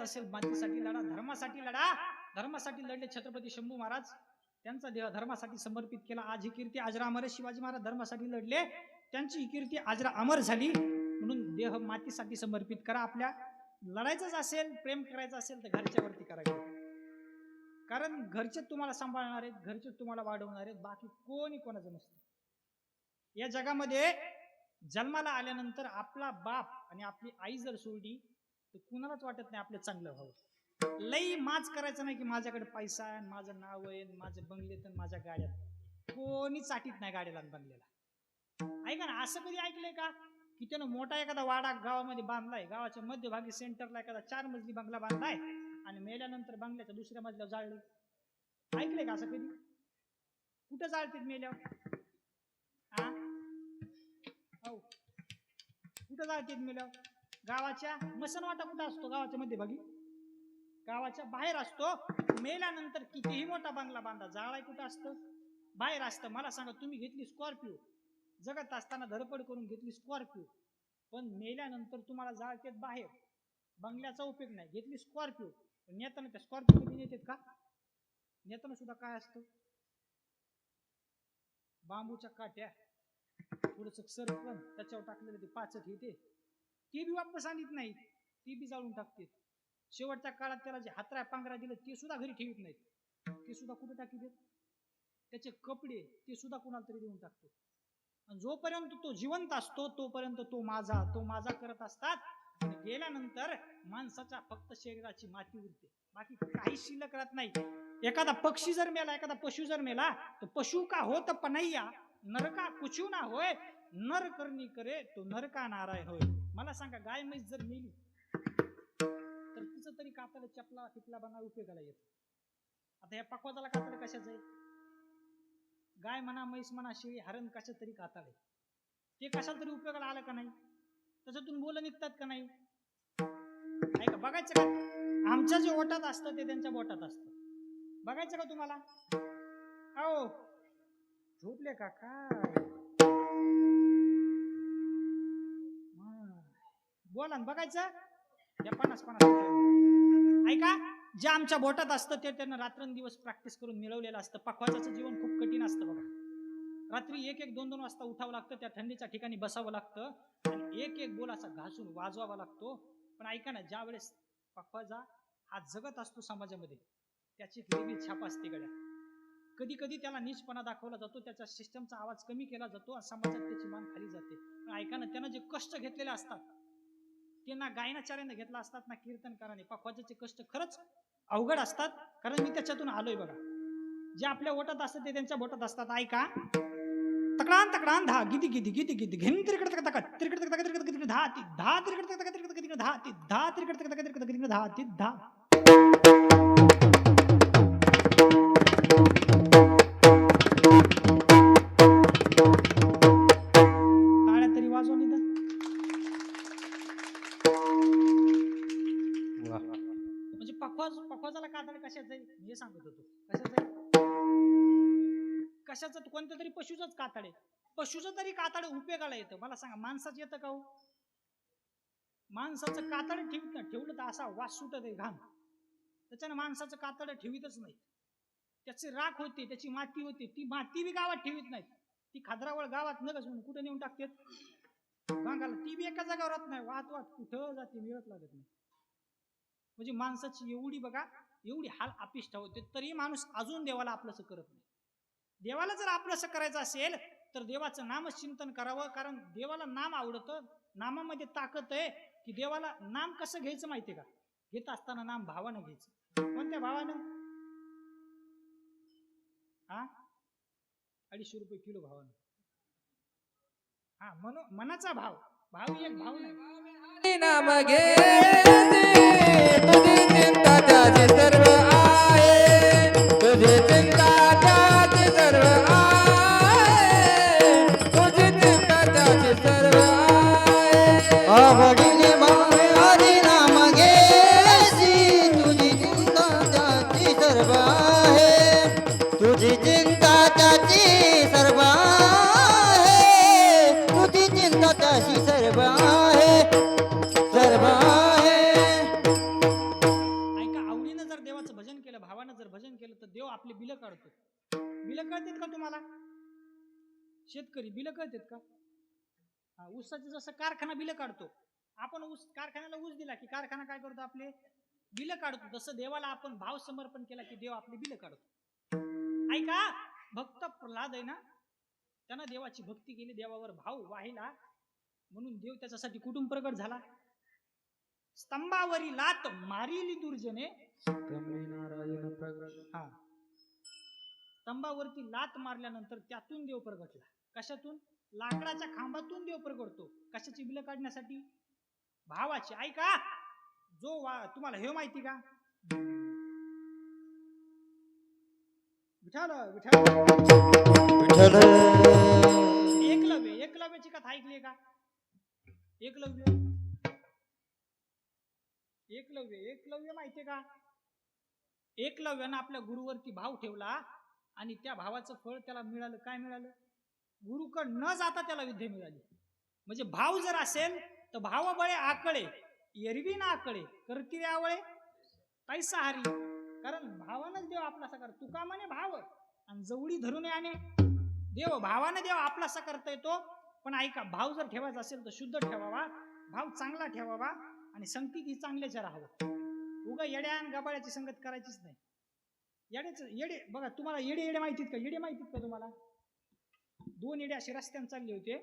असेल मातीसाठी लढा, धर्मासाठी लढा. धर्मासाठी लढले छत्रपती शंभू महाराज, त्यांचा देह धर्मासाठी समर्पित केला. आज ही कीर्ती अजरा अमर आहे. शिवाजी महाराज धर्मासाठी लढले, त्यांची ही कीर्ती अजरा अमर झाली. म्हणून देह मातीसाठी समर्पित करा. आपल्या लढायचंच असेल, प्रेम करायचं असेल तर घरच्यावरती करायचं, कारण घरचे तुम्हाला सांभाळणार आहेत, घरचे तुम्हाला वाढवणार आहेत, बाकी कोणी कोणाचं नसतं. या जगामध्ये जन्माला आल्यानंतर आपला बाप आणि आपली आई जर सोडली तर कुणालाच वाटत नाही आपलं चांगलं व्हावं. लई माज करायचं नाही की माझ्याकडे पैसा आहे, माझं नाव आहे, माझे बंगले तर माझ्या गाड्यात. कोणी चाटीत नाही गाड्याला आणि बंगल्याला. ऐका ना, असं कधी ऐकलंय का की त्यानं मोठा एखादा वाडा गावामध्ये बांधलाय, गावाच्या मध्यभागी सेंटरला एखादा 4 मजली बंगला बांधलाय आणि मेल्यानंतर बंगल्याच्या दुसऱ्या मजल्यावर जाळले? ऐकलंय का असं कधी? कुठं जाळतात मेल्यावर? हा, हो, कुठं जाळतात मेल्यावर? गावाच्या मसनवाटा कुठं असतो? गावाच्या मध्यभागी, गावाच्या बाहेर असतो. मेल्यानंतर कितीही मोठा बंगला बांधा, जाळाय कुठं असतं? बाहेर असतं. मला सांगा, तुम्ही घेतली स्कॉर्पिओ, जगत असताना धडपड करून घेतली स्कॉर्पिओ, पण मेल्यानंतर तुम्हाला जाळतेत बाहेर, बंगल्याचा उपयोग नाही. घेतली स्कॉर्पिओ, पण नेताना त्या स्कॉर्पिओ मध्ये नेतात का? नेताना सुद्धा काय असतं? बांबूच्या काट्या, थोडस सरपण, त्याच्यावर टाकलेलं ते पाचट येते, ती बी वापस आणत नाही, ती बी जाळून टाकते. शेवटच्या काळात त्याला जे हातरा पांघरा दिलं ते सुद्धा घरी ठेवत नाहीत, ते सुद्धा कुठे टाकी देत? त्याचे कपडे ते सुद्धा कुणाला तरी देऊन टाकतो. आणि जोपर्यंत तो जिवंत असतो तोपर्यंत तो माझा करत असतात. आणि गेल्यानंतर माणसाच्या फक्त शरीराची माती उरते, बाकी काही शिल्लक राहत नाही. एखादा पक्षी जर मेला, एखादा पशु जर मेला, तर पशु का होत पनैया, नरका कुछू ना होय, नर करणी करे तो नरका नारायण होय. मला सांगा, गाय म्हैस जर मेली तर तिचं तरी कातडं चपला टिपला बनवा उपयोगाला येत. आता या पकवाजाला कातडं कशाचं आहे? गाय म्हणा, म्हैस म्हणा, शेळी, हरण, कशा तरी कातडे, ते कशाला तरी उपयोगाला आलं का नाही? त्याच्यातून बोल निघतात का नाही? ऐका, बघायचं का? आमच्या जे ओटात असतं ते त्यांच्या बोटात असतं. बघायचं का तुम्हाला? अहो, झोपले का काय? बोला, बघायचं. त्या 50-50 ऐका, जे आमच्या बोटात असतं ते त्यांना रात्रंदिवस प्रॅक्टिस करून मिळवलेलं असतं. पखवाजाचं जीवन खूप कठीण असतं बघा. रात्री 1-1, 2-2 वाजता उठावं लागतं, त्या थंडीच्या ठिकाणी बसावं लागतं आणि 1-1 बोल असा घासून वाजवावा लागतो. पण ऐका ना, ज्या वेळेस पखवाजा हा जगत असतो समाजामध्ये, त्याची एक वेगळी छाप असते गड्या. कधी कधी त्याला नीचपणा दाखवला जातो, त्याच्या सिस्टमचा आवाज कमी केला जातो आणि समाजात त्याची मान खाली जाते. पण ऐका ना, त्यानं जे कष्ट घेतलेले असतात ते ना गायनाचार्याने घेतला असतात ना कीर्तनकाराने. पखवाजाचे कष्ट खरंच अवघड असतात, कारण मी त्याच्यातून आलोय बघा. जे आपल्या बोटात असतात ते त्यांच्या बोटात असतात. ऐका, तकडान तकडान धा गिदी गिदी गिदी गिदी घेन तिरकड तक तक तिरकड तक तक तिरकड तिरकड धा ती धा तिरकड तक तक तिरकड तिरकड धा ती धा तिरकड तक तक तिरकड तिरकड धा ती धा. टाळ्या तरी वाजवा निदान. म्हणजे पखवाजाला कातड कशाचं आहे हे सांगत होतो. कशाचं आहे? कशाचं? कोणत्या तरी पशुचंच कातड आहे. पशुचं तरी कातड उपयोगाला येतं. मला सांगा, माणसाचं येतं का हो? माणसाचं कातड ठेवलं तर असा वास सुटत आहे घाम, त्याच्यानं माणसाचं कातड ठेवीतच नाही. त्याची राख होते, त्याची माती होते, ती माती बी गावात ठेवीत नाहीत. ती खादरावळ गावात नगच म्हणून कुठे नेऊन टाकतात गांगाला. ती बी एका जागेवर राहत नाही, वाहत वाहत कुठं जाते मिळत लागत नाही. म्हणजे माणसाची एवढी बघा, एवढी हाल अपिष्ट होते, तरी माणूस अजून देवाला आपलंसं करत नाही. देवाला जर आपलंसं करायचं असेल तर देवाचं नामच चिंतन करावं, कारण देवाला नाम आवडतं. नामामध्ये ताकद आहे की देवाला नाम कसं घ्यायचं माहितीये का? घेत असताना नाम भावानं घ्यायचं. कोणत्या भावानं? 250 रुपये किलो भावानं. हा, मनाचा भाव. भाव एक भाव नाही. नाम घे तुझी चिंता त्याची सर्व आहे, तुझी चिंता त्याची सर्व आहे, तुझी चिंता त्याची सर्व आहे. आवडीने भावे हरी नाम घेसी, तुझी चिंता त्याची सर्व आहे, तुझी चिंता त्याची सर्व आहे, तुझी चिंता त्याची सर्व आहे, सर्व आहे. भजन केलं, भावानं जर भजन केलं तर देव आपले बिलं काढतो. बिलं कळतात का तुम्हाला? शेतकरी बिलं कळतात का? ऊसाचं जसं कारखाना बिलं काढतो, आपण ऊस कारखान्याला ऊस दिला की कारखाना काय करतो? आपले बिलं काढतो. तसं देवाला आपण भाव समर्पण केला की देव आपले बिलं काढतो. ऐका, भक्त प्रल्हाद आहे ना, त्यानं देवाची भक्ती केली, देवावर भाव वाहिला, म्हणून देव त्याच्यासाठी कुठून प्रगट झाला? स्तंभावरी लात मारिली दुर्जने. हा, स्तंभावरती लात मारल्यानंतर त्यातून देव प्रगटला. कशातून? लाकडाच्या खांबातून देव प्रगटतो. कशाची बिलं काढण्यासाठी? भावाची. ऐका, जो तुम्हाला हे माहिती का? विठाल विठाल विठ्ठल एकलव्याची कथा ऐकली का? एकलव्य माहितीये का? एकलव्यानं आपल्या गुरुवरती भाव ठेवला आणि त्या भावाचं फळ त्याला मिळालं. काय मिळालं? गुरुकड न जाता त्याला विद्या मिळाली. म्हणजे भाव जर असेल तर भावाबळे आकळे, एरवी ना आकळे, करती आवळे पैसा हारी. कारण भावानंच देव आपलासा कर. तुका म्हणे भाव आणि जवळी धरून आणे देव. भावानं देव आपलासा करता येतो. पण ऐका, भाव जर ठेवायचा असेल तर शुद्ध ठेवावा, भाव चांगला ठेवावा आणि संगतीत ही चांगल्याच्या राहावं. उगा येड्या आणि गबाळ्याची संगत करायचीच नाही. येडे बघा, तुम्हाला येडे माहितीत का? येडे माहितीत का तुम्हाला? दोन येडे असे रस्त्याने चालले होते.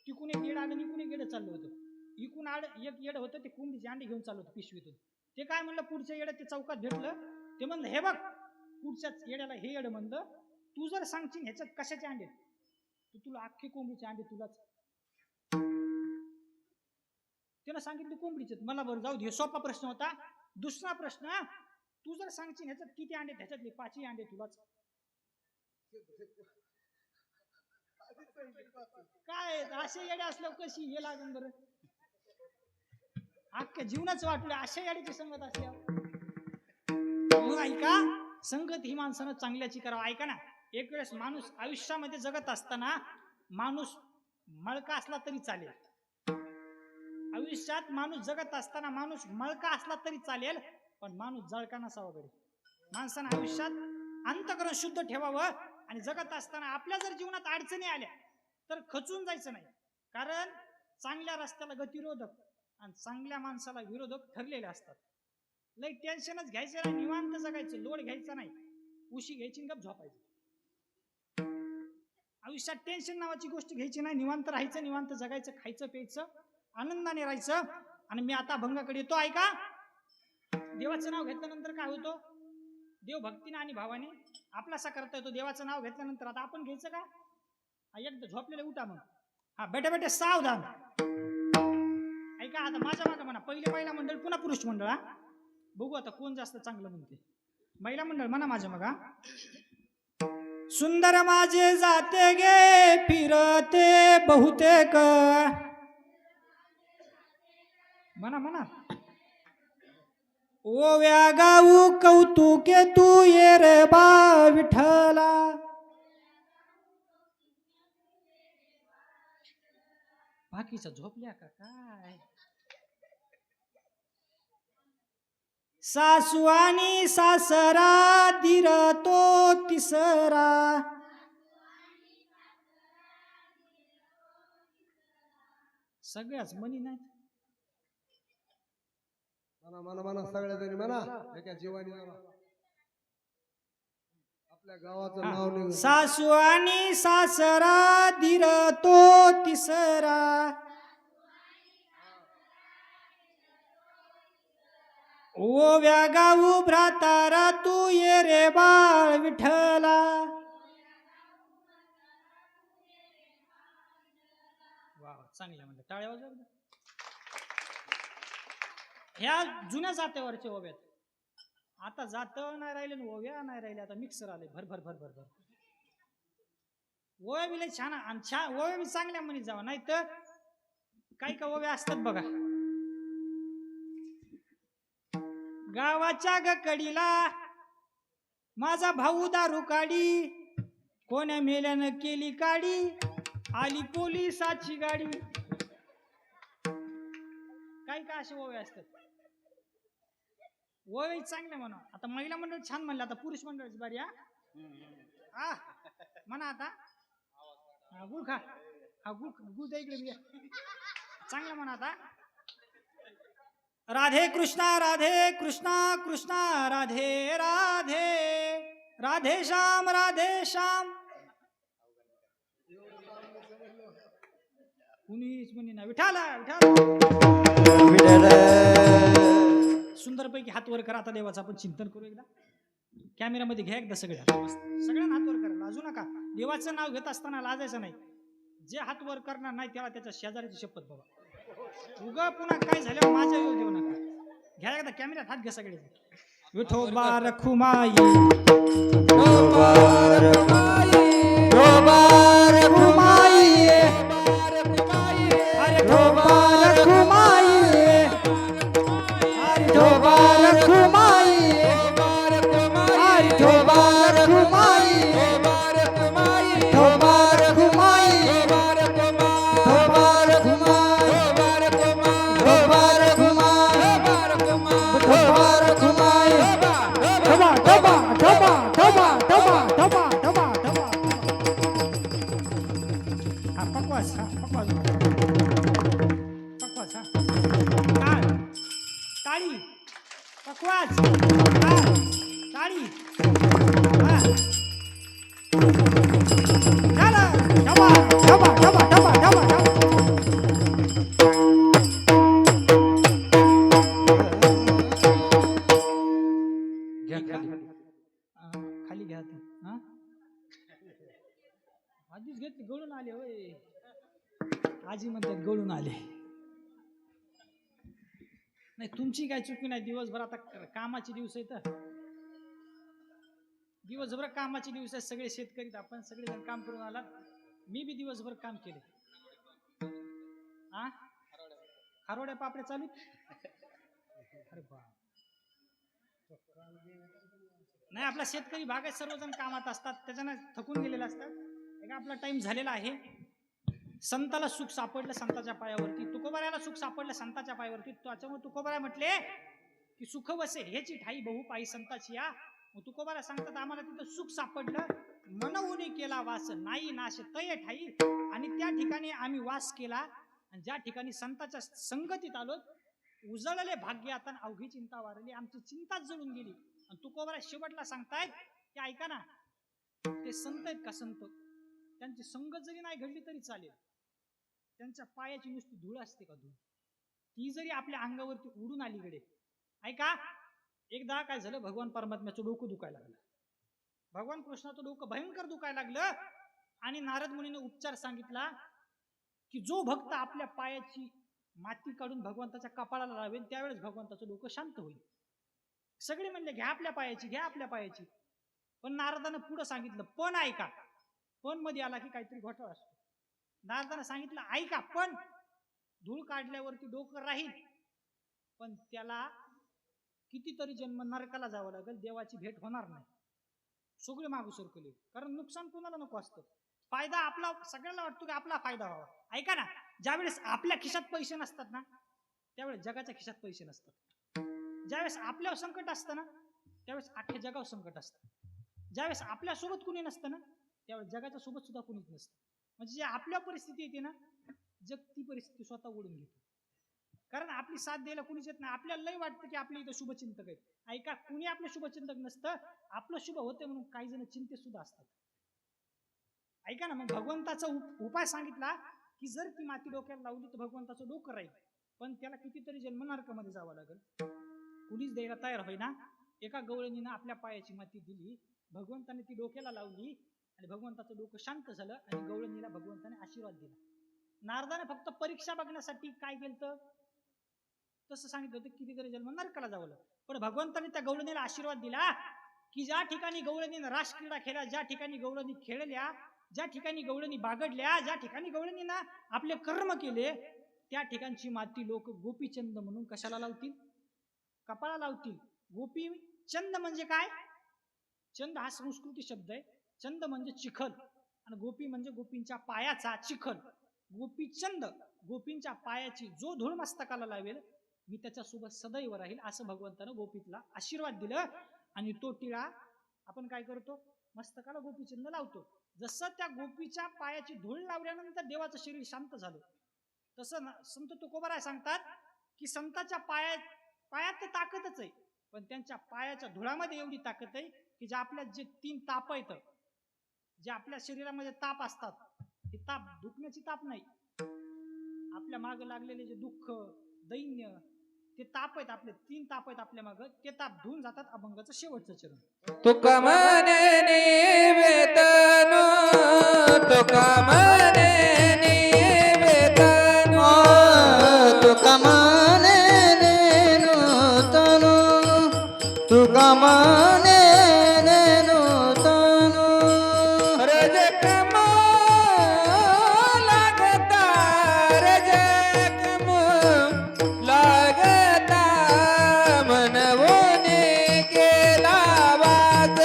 तिकून एक येडं आलं, इकून एक येडं चाललं होतं. इकून एक येडं होतं, ते कोंबडीचे अंडे घेऊन चाललं होतं पिशवीतून. ते काय म्हणलं, पुढच्या येड्या ते चौकात भेटलं. ते म्हणलं, हे बघ, पुढच्याच येड्याला हे येडं म्हणलं, तू जर सांगशील ह्याच्यात कशाचे अंडे, तर तुला अख्खे कोंबडीचे अंडे तुलाच. त्याला सांगितलं कोंबडीचे. मला बरं जाऊ दे, सोपा प्रश्न होता. दुसरा प्रश्न, तू जर सांगशील ह्याच्यात किती अंडे, ह्याच्यातले 5 अंडे तुलाच. काय असे येडे असल्यावर कशी हे लागून बरं? अख्ख्या जीवनाच वाटलं अशा येड्याची संगत असल्यावर. ऐका, संगत ही माणसानं चांगल्याची करावं. ऐका ना, एक वेळेस माणूस आयुष्यामध्ये जगत असताना माणूस मळका असला तरी चालेल. आयुष्यात माणूस जगत असताना माणूस मळका असला तरी चालेल, पण माणूस जळका नसावा. गडी माणसानं आयुष्यात अंतःकरण शुद्ध ठेवावं. आणि जगत असताना आपल्या जर जीवनात अडचणी आल्या तर खचून जायचं नाही. कारण चांगल्या रस्त्याला गतिरोधक आणि चांगल्या माणसाला विरोधक ठरलेले असतात. लई टेन्शनच घ्यायचं नाही, निवांत जगायचं, लोड घ्यायचा नाही, उशी घ्यायची गप झोपायचं. आयुष्यात टेन्शन नावाची गोष्ट घ्यायची नाही, निवांत राहायचं, निवांत जगायचं, खायचं प्यायचं, आनंदाने राहायचं. आणि मी आता भंगाकडे येतो. ऐका, देवाचं नाव घेतल्यानंतर काय होतं? देव भक्तीने आणि भावाने आपलासा करता येतो. देवाचं नाव घेतल्यानंतर आता आपण घ्यायचं का? एकदा झोपलेले उठा मग. हा, बेटे सावधान. ऐका, आता माझ्या मागं म्हणा, पहिला मंडळ, पुन्हा पुरुष मंडळ. हा, बघू आता कोण जास्त चांगलं म्हणते. महिला मंडळ म्हणा माझ्या मागा. सुंदर माझे जाते गे फिरते बहुतेक. म्हणा. ओव्या गाऊ कौतुके तू ये रे बा विठ्ठला. बाकीच्या झोपल्या का काय? सासू आणि सासरा धीर तो तिसरा. सगळ्याच म्हणी नाही. म्हणा सगळ्या तरी म्हणा, एका जीवानी आपल्या गावाचं नाव निघ. सासू आणि सासरा धीर तो तिसरा. ओव्या गाऊ भ्रातारा तू ये रे बाळ विठ्ठला. वा, चांगलं म्हणलं, टाळ्या वाजवा. ह्या जुन्या जात्यावरचे ओव्यात. आता जात नाही राहिले, ओव्या नाही राहिले, आता मिक्सर आले भर. ओव्या बी लय छान, आणि छान ओव्या बी चांगल्या म्हणी जावा. नाही तर काही का ओव्या असतात बघा. गावाच्या गकडीला माझा भाऊ दारू काढी, कोण्या मेल्यानं केली काडी, आली पोलिसाची गाडी. काही का असे ओव्या असतात. वय चांगलं म्हणा. आता महिला मंडळ छान म्हणलं, आता पुरुष मंडळाची बारी. हा म्हणा आता. गुळ खा. हा गुळ गुळ द्या इकडे बिया. चांगलं म्हणा आता. राधे कृष्णा कृष्णा राधे राधे राधे श्याम कुणीच म्हणे ना विठाल विठ्ठल सुंदरपैकी हात वर करा. आता देवाचं आपण चिंतन करू एकदा. कॅमेऱ्यामध्ये घ्या एकदा सगळ्यांना हात वर करा. लाजू नका. देवाचं नाव घेत असताना लाजायचं नाही. जे हात वर करणार नाही त्याला त्याच्या शेजाऱ्याची शपथ बाबा. उगा पुन्हा काय झालं माझ्या येऊ देऊ नका. घ्या एकदा कॅमेऱ्यात हात घ्या सगळे. विठोबा रखुमाई टाळी पकवाज टाळी खाली घ्या. आधीच घेतली गळून आले होय. आजी म्हणतात गळून आले. नाही तुमची काय चुकी नाही. दिवसभर आता कामाचे दिवस आहेत. दिवसभर कामाचे दिवस आहेत. सगळे शेतकरी आपण सगळेजण काम करून आलात. मी बी दिवसभर काम केले. खारोड्या पापड्या चालू. अरे बा नाही आपला शेतकरी भाग आहे. सर्वजण कामात असतात. त्याच्यानं थकून गेलेले असतात. एक आपला टाइम झालेला आहे. संताला सुख सापडलं संताच्या पायावरती. तुकोबाराला सुख सापडलं संताच्या पायावरती. त्याच्यामुळे तुकोबारा म्हटले की सुख वसे ह्याची ठाई बहु पायी संताची या. मग तुकोबारा सांगतात आम्हाला तिथं सुख सापडलं. मनहुनी केला वास नाही नाश तय ठाई. आणि त्या ठिकाणी आम्ही वास केला. आणि ज्या ठिकाणी संताच्या संगतीत आलो उजळले भाग्य आता अवघी चिंता वारली. आमची चिंताच जळून गेली. आणि तुकोबारा शेवटला सांगतायत की ऐका ना ते संत आहेत का संत त्यांची संगत जरी नाही घडली तरी चालेल. त्यांच्या पायाची नुसती धूळ असते का धूळ ती जरी आपल्या अंगावरती उडून आली गडे. ऐका एकदा काय झालं भगवान परमात्म्याचं डोकं दुखायला लागलं. भगवान कृष्णाचं डोकं भयंकर दुखायला लागलं. आणि नारद मुनीने उपचार सांगितला की जो भक्त आपल्या पायाची माती काढून भगवंताच्या कपाळाला लावेल त्यावेळेस भगवंताचं डोकं शांत होईल. सगळे म्हणले घ्या आपल्या पायाची घ्या आपल्या पायाची. पण नारदानं पुढं सांगितलं पण ऐका. पण मध्ये आला की काहीतरी घोटाळा असतो. नारदानं सांगितलं ऐका पण धूळ काढल्यावरती डोकं राहील. पण त्याला कितीतरी जन्म नरकाला जावं लागेल. देवाची भेट होणार नाही. सगळे मागू सरकले. कारण नुकसान कोणाला नको असतं. फायदा आपला सगळ्यांना वाटतो की आपला फायदा व्हावा. ऐका ना ज्यावेळेस आपल्या खिशात पैसे नसतात ना त्यावेळेस जगाच्या खिशात पैसे नसतात. ज्यावेळेस आपल्यावर संकट असतं ना त्यावेळेस अख्ख्या जगावर संकट असतं. ज्यावेळेस आपल्यासोबत कुणी नसतं ना त्यावेळेस जगाच्या सोबत सुद्धा कुणीच नसतं. म्हणजे जे आपल्या परिस्थिती येते ना जग ती परिस्थिती स्वतः ओढून घेतो. कारण आपली साथ द्यायला कुणीच येत नाही. आपल्याला लय वाटतं की आपल्या इथं शुभचिंतक आहेत. ऐका कुणी आपलं शुभचिंतक नसतं. आपलं शुभ होते म्हणून काही जण चिंतेत सुद्धा असतात. ऐका ना मग भगवंताचा उपाय सांगितला की जर ती माती डोक्याला लावली तर भगवंताचं डोकं राहील. पण त्याला कितीतरी जन्म नरकामध्ये जावं लागेल. कुणीच द्यायला तयार होईना. एका गवळणीनं आपल्या पायाची माती दिली. भगवंताने ती डोक्याला लावली आणि भगवंताचं डोकं शांत झालं आणि गवळणीला भगवंताने आशीर्वाद दिला. नारदाने फक्त परीक्षा बघण्यासाठी काय केलं तसं सांगितलं होतं कितीतरी जन्म नरकाला जावं लागलं. पण भगवंताने त्या गवळणीला आशीर्वाद दिला की ज्या ठिकाणी गवळणीनं रास क्रीडा खेळल्या ज्या ठिकाणी गवळणी खेळल्या ज्या ठिकाणी गवळणी बागडल्या ज्या ठिकाणी गवळणीनं आपले कर्म केले त्या ठिकाणची माती लोक गोपीचंद म्हणून कशाला लावतील कपाळा लावतील. गोपी चंद म्हणजे काय. चंद हा संस्कृती शब्द आहे. चंद म्हणजे चिखल आणि गोपी म्हणजे गोपींच्या पायाचा चिखल. गोपीचंद गोपींच्या पायाची जो धूळ मस्तकाला लावेल मी त्याच्यासोबत सदैव राहील असं भगवंतानं गोपीतला आशीर्वाद दिलं. आणि तो टिळा आपण काय करतो, मस्तकाला गोपीचंद लावतो. जसं त्या गोपीच्या पायाची धूळ लावल्यानंतर देवाचं शरीर शांत झालं, तसं संत तुकोबाराय सांगतात की संताच्या पायात तर ताकदच आहे, पण त्यांच्या पायाच्या धुळामध्ये एवढी ताकद आहे की जे आपल्या जे 3 ताप आहेत, जे आपल्या शरीरामध्ये ताप असतात, ते ताप दुखण्याची ताप नाही, आपल्या मागे लागलेले जे दुःख दैन्य ते ताप आहेत, आपले 3 ताप आहेत आपल्या मागे, ते ताप धुवून जातात अभंगाचं शेवटचं चरण. तुका म्हणे निवेदन, तुका म्हणे निवेदन, तुका म्हणे नूतन, तुका म्हणे नूतन. रजकम लागता, रजकम लागता, मनवून केला वास,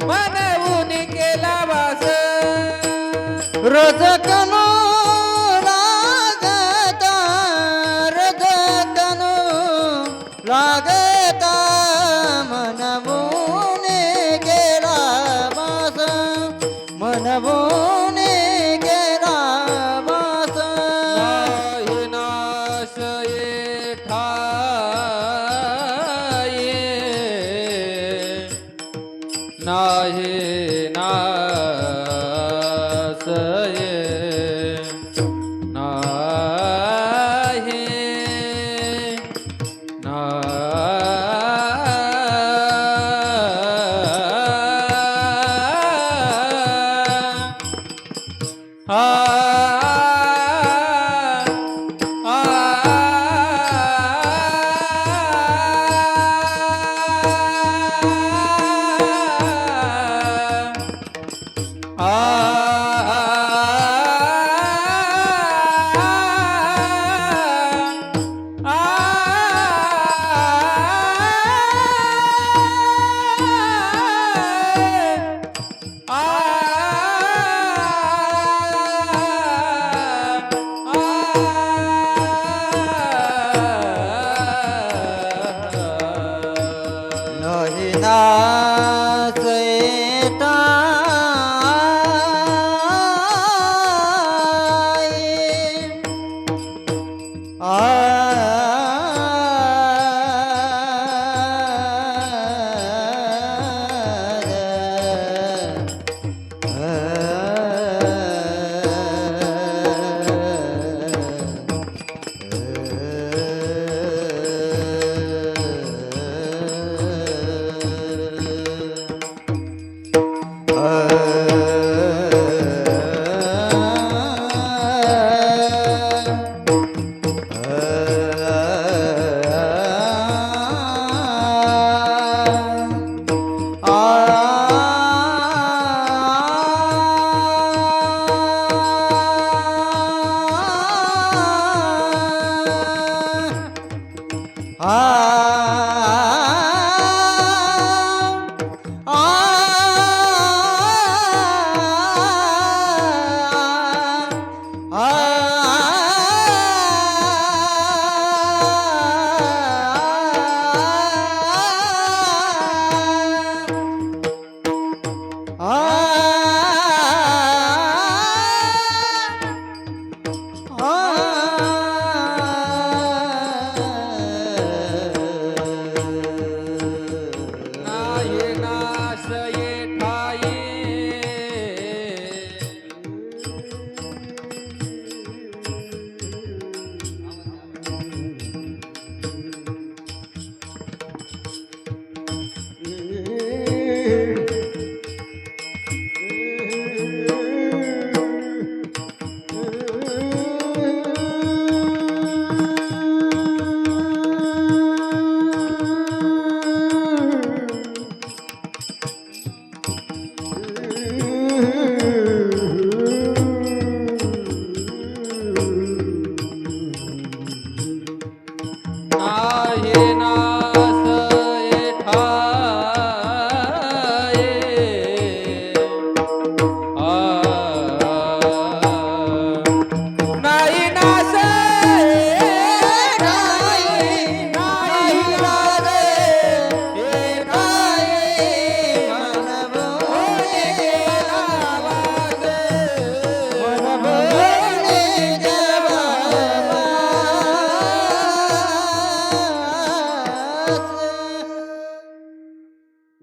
मनवून केला वास. रजकनो लागता, रजकनो लागता, मनवून गेला वास, मनवून गेला वास. नाही नाश ये ठाये, नाही नाश ये, नाही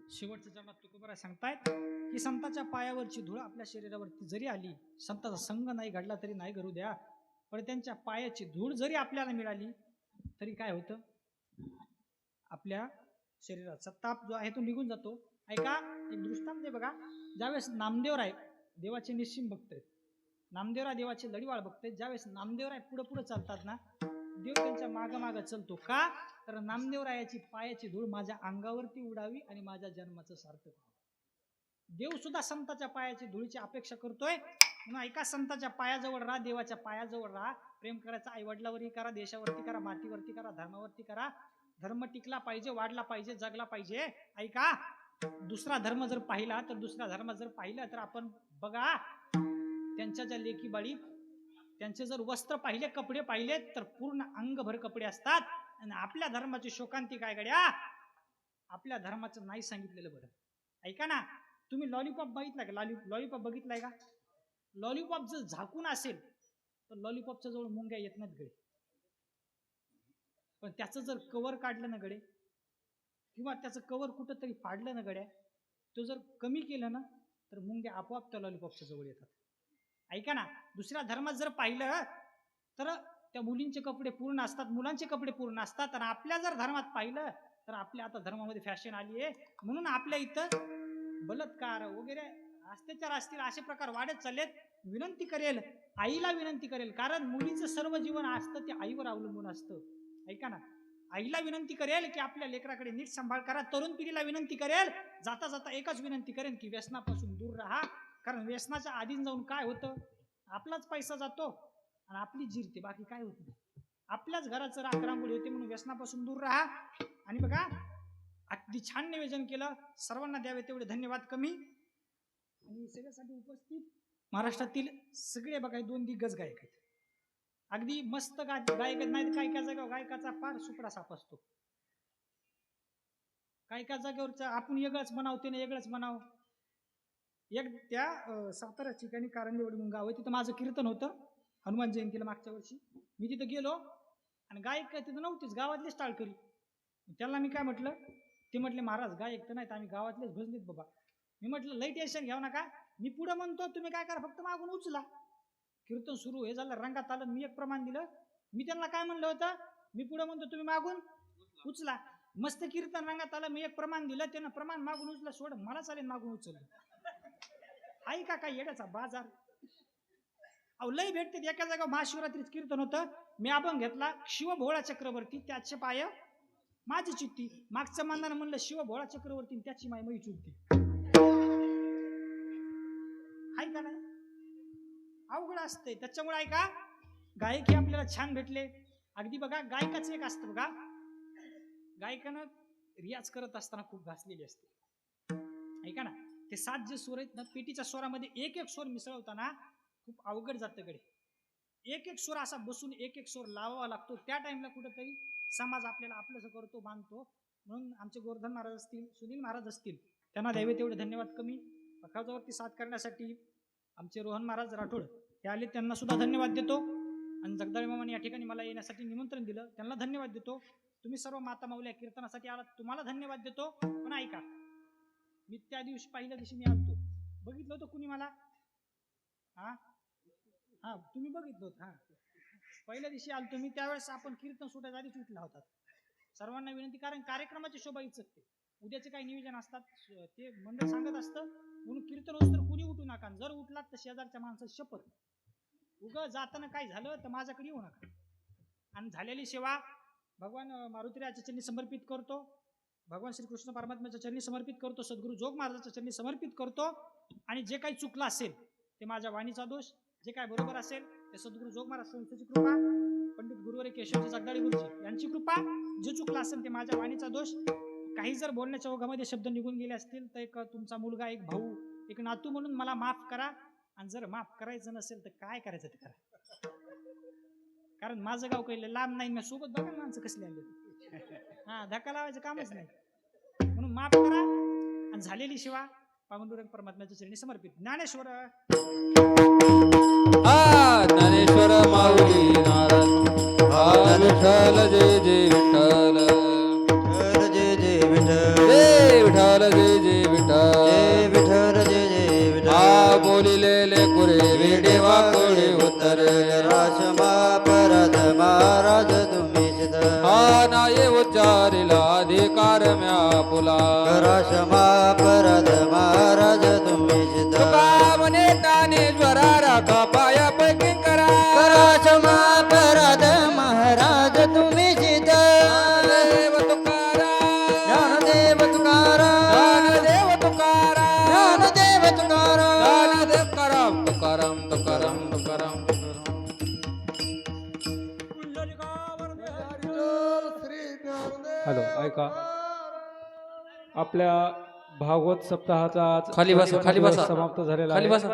शेवटच्या चरणात तुकोबाराय सांगतायत की संताच्या पायावरची धूळ आपल्या शरीरावरती जरी आली, संताचा संग नाही घडला तरी नाही घडू द्या, पण त्यांच्या पायाची धूळ जरी आपल्याला मिळाली तरी काय होतं, आपल्या शरीराचा ताप जो आहे तो निघून जातो. ऐका, एक दृष्टांत आहे बघा. ज्यावेळेस नामदेवराय देवाचे निश्चिम भक्त आहेत, नामदेवराय देवाचे लढीवाळ भक्त आहेत, ज्यावेळेस नामदेवराय पुढे पुढे चालतात ना, देव त्यांच्या मागं चलतो. का तर नामदेवरायाची पायाची धूळ माझ्या अंगावरती उडावी आणि माझ्या जन्माचं सार्थक व्हावं. देव सुद्धा संताच्या पायाची धुळीची अपेक्षा करतोय. म्हणून ऐका, संताच्या पायाजवळ राहा, देवाच्या पायाजवळ राहा. प्रेम करायचं आई वडिलावरही करा, देशावरती करा, मातीवरती करा, धर्मावरती करा. धर्म टिकला पाहिजे, वाढला पाहिजे, जगला पाहिजे. ऐका, दुसरा धर्म जर पाहिला तर दुसरा धर्म जर पाहिलं तर आपण बघा, त्यांच्या ज्या लेखी बाळी त्यांचे जर वस्त्र पाहिले, कपडे पाहिले तर पूर्ण अंगभर कपडे असतात. आणि आपल्या धर्माची शोकांती काय गड्या, आपल्या धर्माचं नाही सांगितलेलं बरं. ऐका ना, तुम्ही लॉलीपॉप बघितलाय का? लॉलीपॉप बघितलाय का? लॉलीपॉप जर झाकून असेल तर लॉलीपॉपच्या जवळ मुंग्या येत नाहीत गडे, पण त्याचं जर कवर काढलं ना गडे, किंवा त्याचं कवर कुठं तरी फाडलं ना गड्या, तो जर कमी केलं ना तर मुंग्या आपोआप त्या लॉलीपॉपच्या जवळ येतात. ऐका ना, दुसऱ्या धर्मात जर पाहिलं तर त्या मुलींचे कपडे पूर्ण असतात, मुलांचे कपडे पूर्ण असतात. आणि आपल्या जर धर्मात पाहिलं तर आपल्या आता धर्मामध्ये फॅशन आली आहे, म्हणून आपल्या इथं बलात्कार वगैरे अत्याचार असतील, असे प्रकार वाढत चाललेत. विनंती करेल, आईला विनंती करेल, कारण मुलीचं सर्व जीवन असतं ते आईवर अवलंबून असतं. ऐका ना, आईला विनंती करेल की आपल्या लेकराकडे नीट सांभाळ करा. तरुण पिढीला विनंती करेल, जाता जाता एकच विनंती करेन की व्यसनापासून दूर राहा. कारण व्यसनाच्या आधीन जाऊन काय होतं, आपलाच पैसा जातो आणि आपली जिरते, बाकी काय होत नाही. आपल्याच घराचं राखरांगोळी होते. म्हणून व्यसनापासून दूर राहा. आणि बघा, अगदी छान निवेदन केलं, सर्वांना द्यावे तेवढे धन्यवाद कमी. आणि सगळ्यासाठी उपस्थित महाराष्ट्रातील सगळे बघा 2 दिग्गज गायक आहेत. अगदी मस्त गायक नाही, काय काय जागेवर गायकाचा फार सुपडा साप असतो. काय काय जागेवरचा आपण वेगळंच म्हणाव, त्याने वेगळंच म्हणाव. एक त्या सातारा ठिकाणी कारंदेवाडी म्हणून गाव आहे, तिथं माझं कीर्तन होतं हनुमान जयंतीला मागच्या वर्षी. मी तिथं गेलो आणि गायक काय तिथं नव्हतीच, गावातलेच टाळकरी. त्याला मी काय म्हटलं, ते म्हटले महाराज गायक तर नाहीत, आम्ही गावातलेच भजनीत बाबा. मी म्हटलं लई टेन्शन घ्याव नका, मी पुढे म्हणतो, तुम्ही काय करा, फक्त मागून उचला. कीर्तन सुरू हे झालं, रंगात आलं, मी एक प्रमाण दिलं. मी त्यांना काय म्हणलं होतं, मी पुढे म्हणतो, तुम्ही मागून उचला. मस्त कीर्तन रंगात आलं, मी एक प्रमाण दिलं, त्यांना प्रमाण मागून उचला, सोड मला चालेल मागून उचललं. आई का काय येड्याचा बाजार. अहो लई भेटते. एका जागा महाशिवरात्रीच कीर्तन होतं, मी अभंग घेतला शिव भोळा चक्रवर्ती त्याचे पाय माझी चित्ती. मागचं मानदान म्हणलं शिव भोळा चक्रवर्ती त्याची माय मई चुलती. हाय का नाही, अवघड असतंय. त्याच्यामुळे ऐका, गायक हे आपल्याला छान भेटले. अगदी बघा, गायकाचं एक असतं बघा, गायकानं रियाज करत असताना खूप घासलेली असते. ऐका ना, ते 7 जे स्वर आहेत ना, पेटीच्या स्वरामध्ये एक एक स्वर मिसळवताना खूप अवघड जातं कडे. एक एक स्वर असा बसून एक एक स्वर लावावा लागतो. त्या टाइमला कुठंतरी समाज आपल्याला आपलंसं करतो, मानतो. म्हणून आमचे गोवर्धन महाराज असतील, सुनील महाराज असतील, त्यांना द्यावे तेवढे धन्यवाद कमी. पखावजावरती साथ करण्यासाठी आमचे रोहन महाराज राठोड हे आले, त्यांना सुद्धा धन्यवाद देतो. आणि जगदाळे मामाने या ठिकाणी मला येण्यासाठी निमंत्रण दिलं, त्यांना धन्यवाद देतो. तुम्ही सर्व माता माऊल्या कीर्तनासाठी आलात, तुम्हाला धन्यवाद देतो. पण ऐका, मी त्या दिवशी पहिल्या दिवशी मी आलतो, बघितलं होतं कुणी मला? हा हा तुम्ही बघितलं होतं. हा पहिल्या दिवशी आलतो मी, त्यावेळेस आपण कीर्तन सुटायच्या आधीच उठला होता. सर्वांना विनंती, कारण कार्यक्रमाची शोभा इचकते. उद्याचे काही नियोजन असतात ते मंडळ सांगत असतं. म्हणून कीर्तन होत तर कुणी उठू नका. जर उठलात तर शेजारच्या माणसाची शपथ, उग जाताना काय झालं तर माझ्याकडे येऊ नका. आणि झालेली सेवा भगवान मारुतीरायाच्या चरणी समर्पित करतो, भगवान श्रीकृष्ण परमात्म्याच्या चरणी समर्पित करतो, सद्गुरू जोग महाराजांच्या चरणी समर्पित करतो. आणि जे काही चुकलं असेल ते माझ्या वाणीचा दोष, जे काय बरोबर असेल ते सद्गुरू जोग महाराज संस्थेची कृपा, पंडित गुरुवारी केशवजी जगदाळे गुरुजी यांची कृपा. जे चुकलं असेल ते माझ्या वाणीचा दोष. काही जर बोलण्याच्या ओघामध्ये शब्द निघून गेले असतील तर एक तुमचा मुलगा, एक भाऊ, एक नातू म्हणून मला माफ करा. आणि जर माफ करायचं नसेल तर काय करायचं ते करा, कारण माझं गाव काही लांब नाही. मी सोबत बघा माणसं कसली आली, हा धक्का लावायचं कामच नाही. म्हणून माफ करा. आणि झालेली सेवा पांडुरंग परमात्म्याच्या चरणी समर्पित. ज्ञानेश्वर ज्ञानेश्वर माऊली नारायण विठ्ठल जय जय विठ्ठल जय जय विठ्ठल जय विठ्ठल जय जय विठ्ठल जय विठ्ठल जय जय विठ्ठल आ बोलिलेले कुरे वेडेवा कोळे उतरले राशमा परद महाराज तुम्हीच हा नाये उच्चारिला अधिकार म्या पुला राशमा परद महाराज तुम्हीच तुका म्हणे ज्ञानेश्वरा राखा पाया पैकी करा राशमा परद महाराज तुम्हीच देव तुकारा ज्ञानदेव तुकाराम देव तुकारा ज्ञानदेव तुकाराम देव करम तुकाराम तुकाराम तुकाराम श्री ज्ञानदेव हॅलो ऐका आपल्या भागवत सप्ताहाचा आज खाली बसा, खाली बसा. समाप्त झालेला खाली आहे. बसा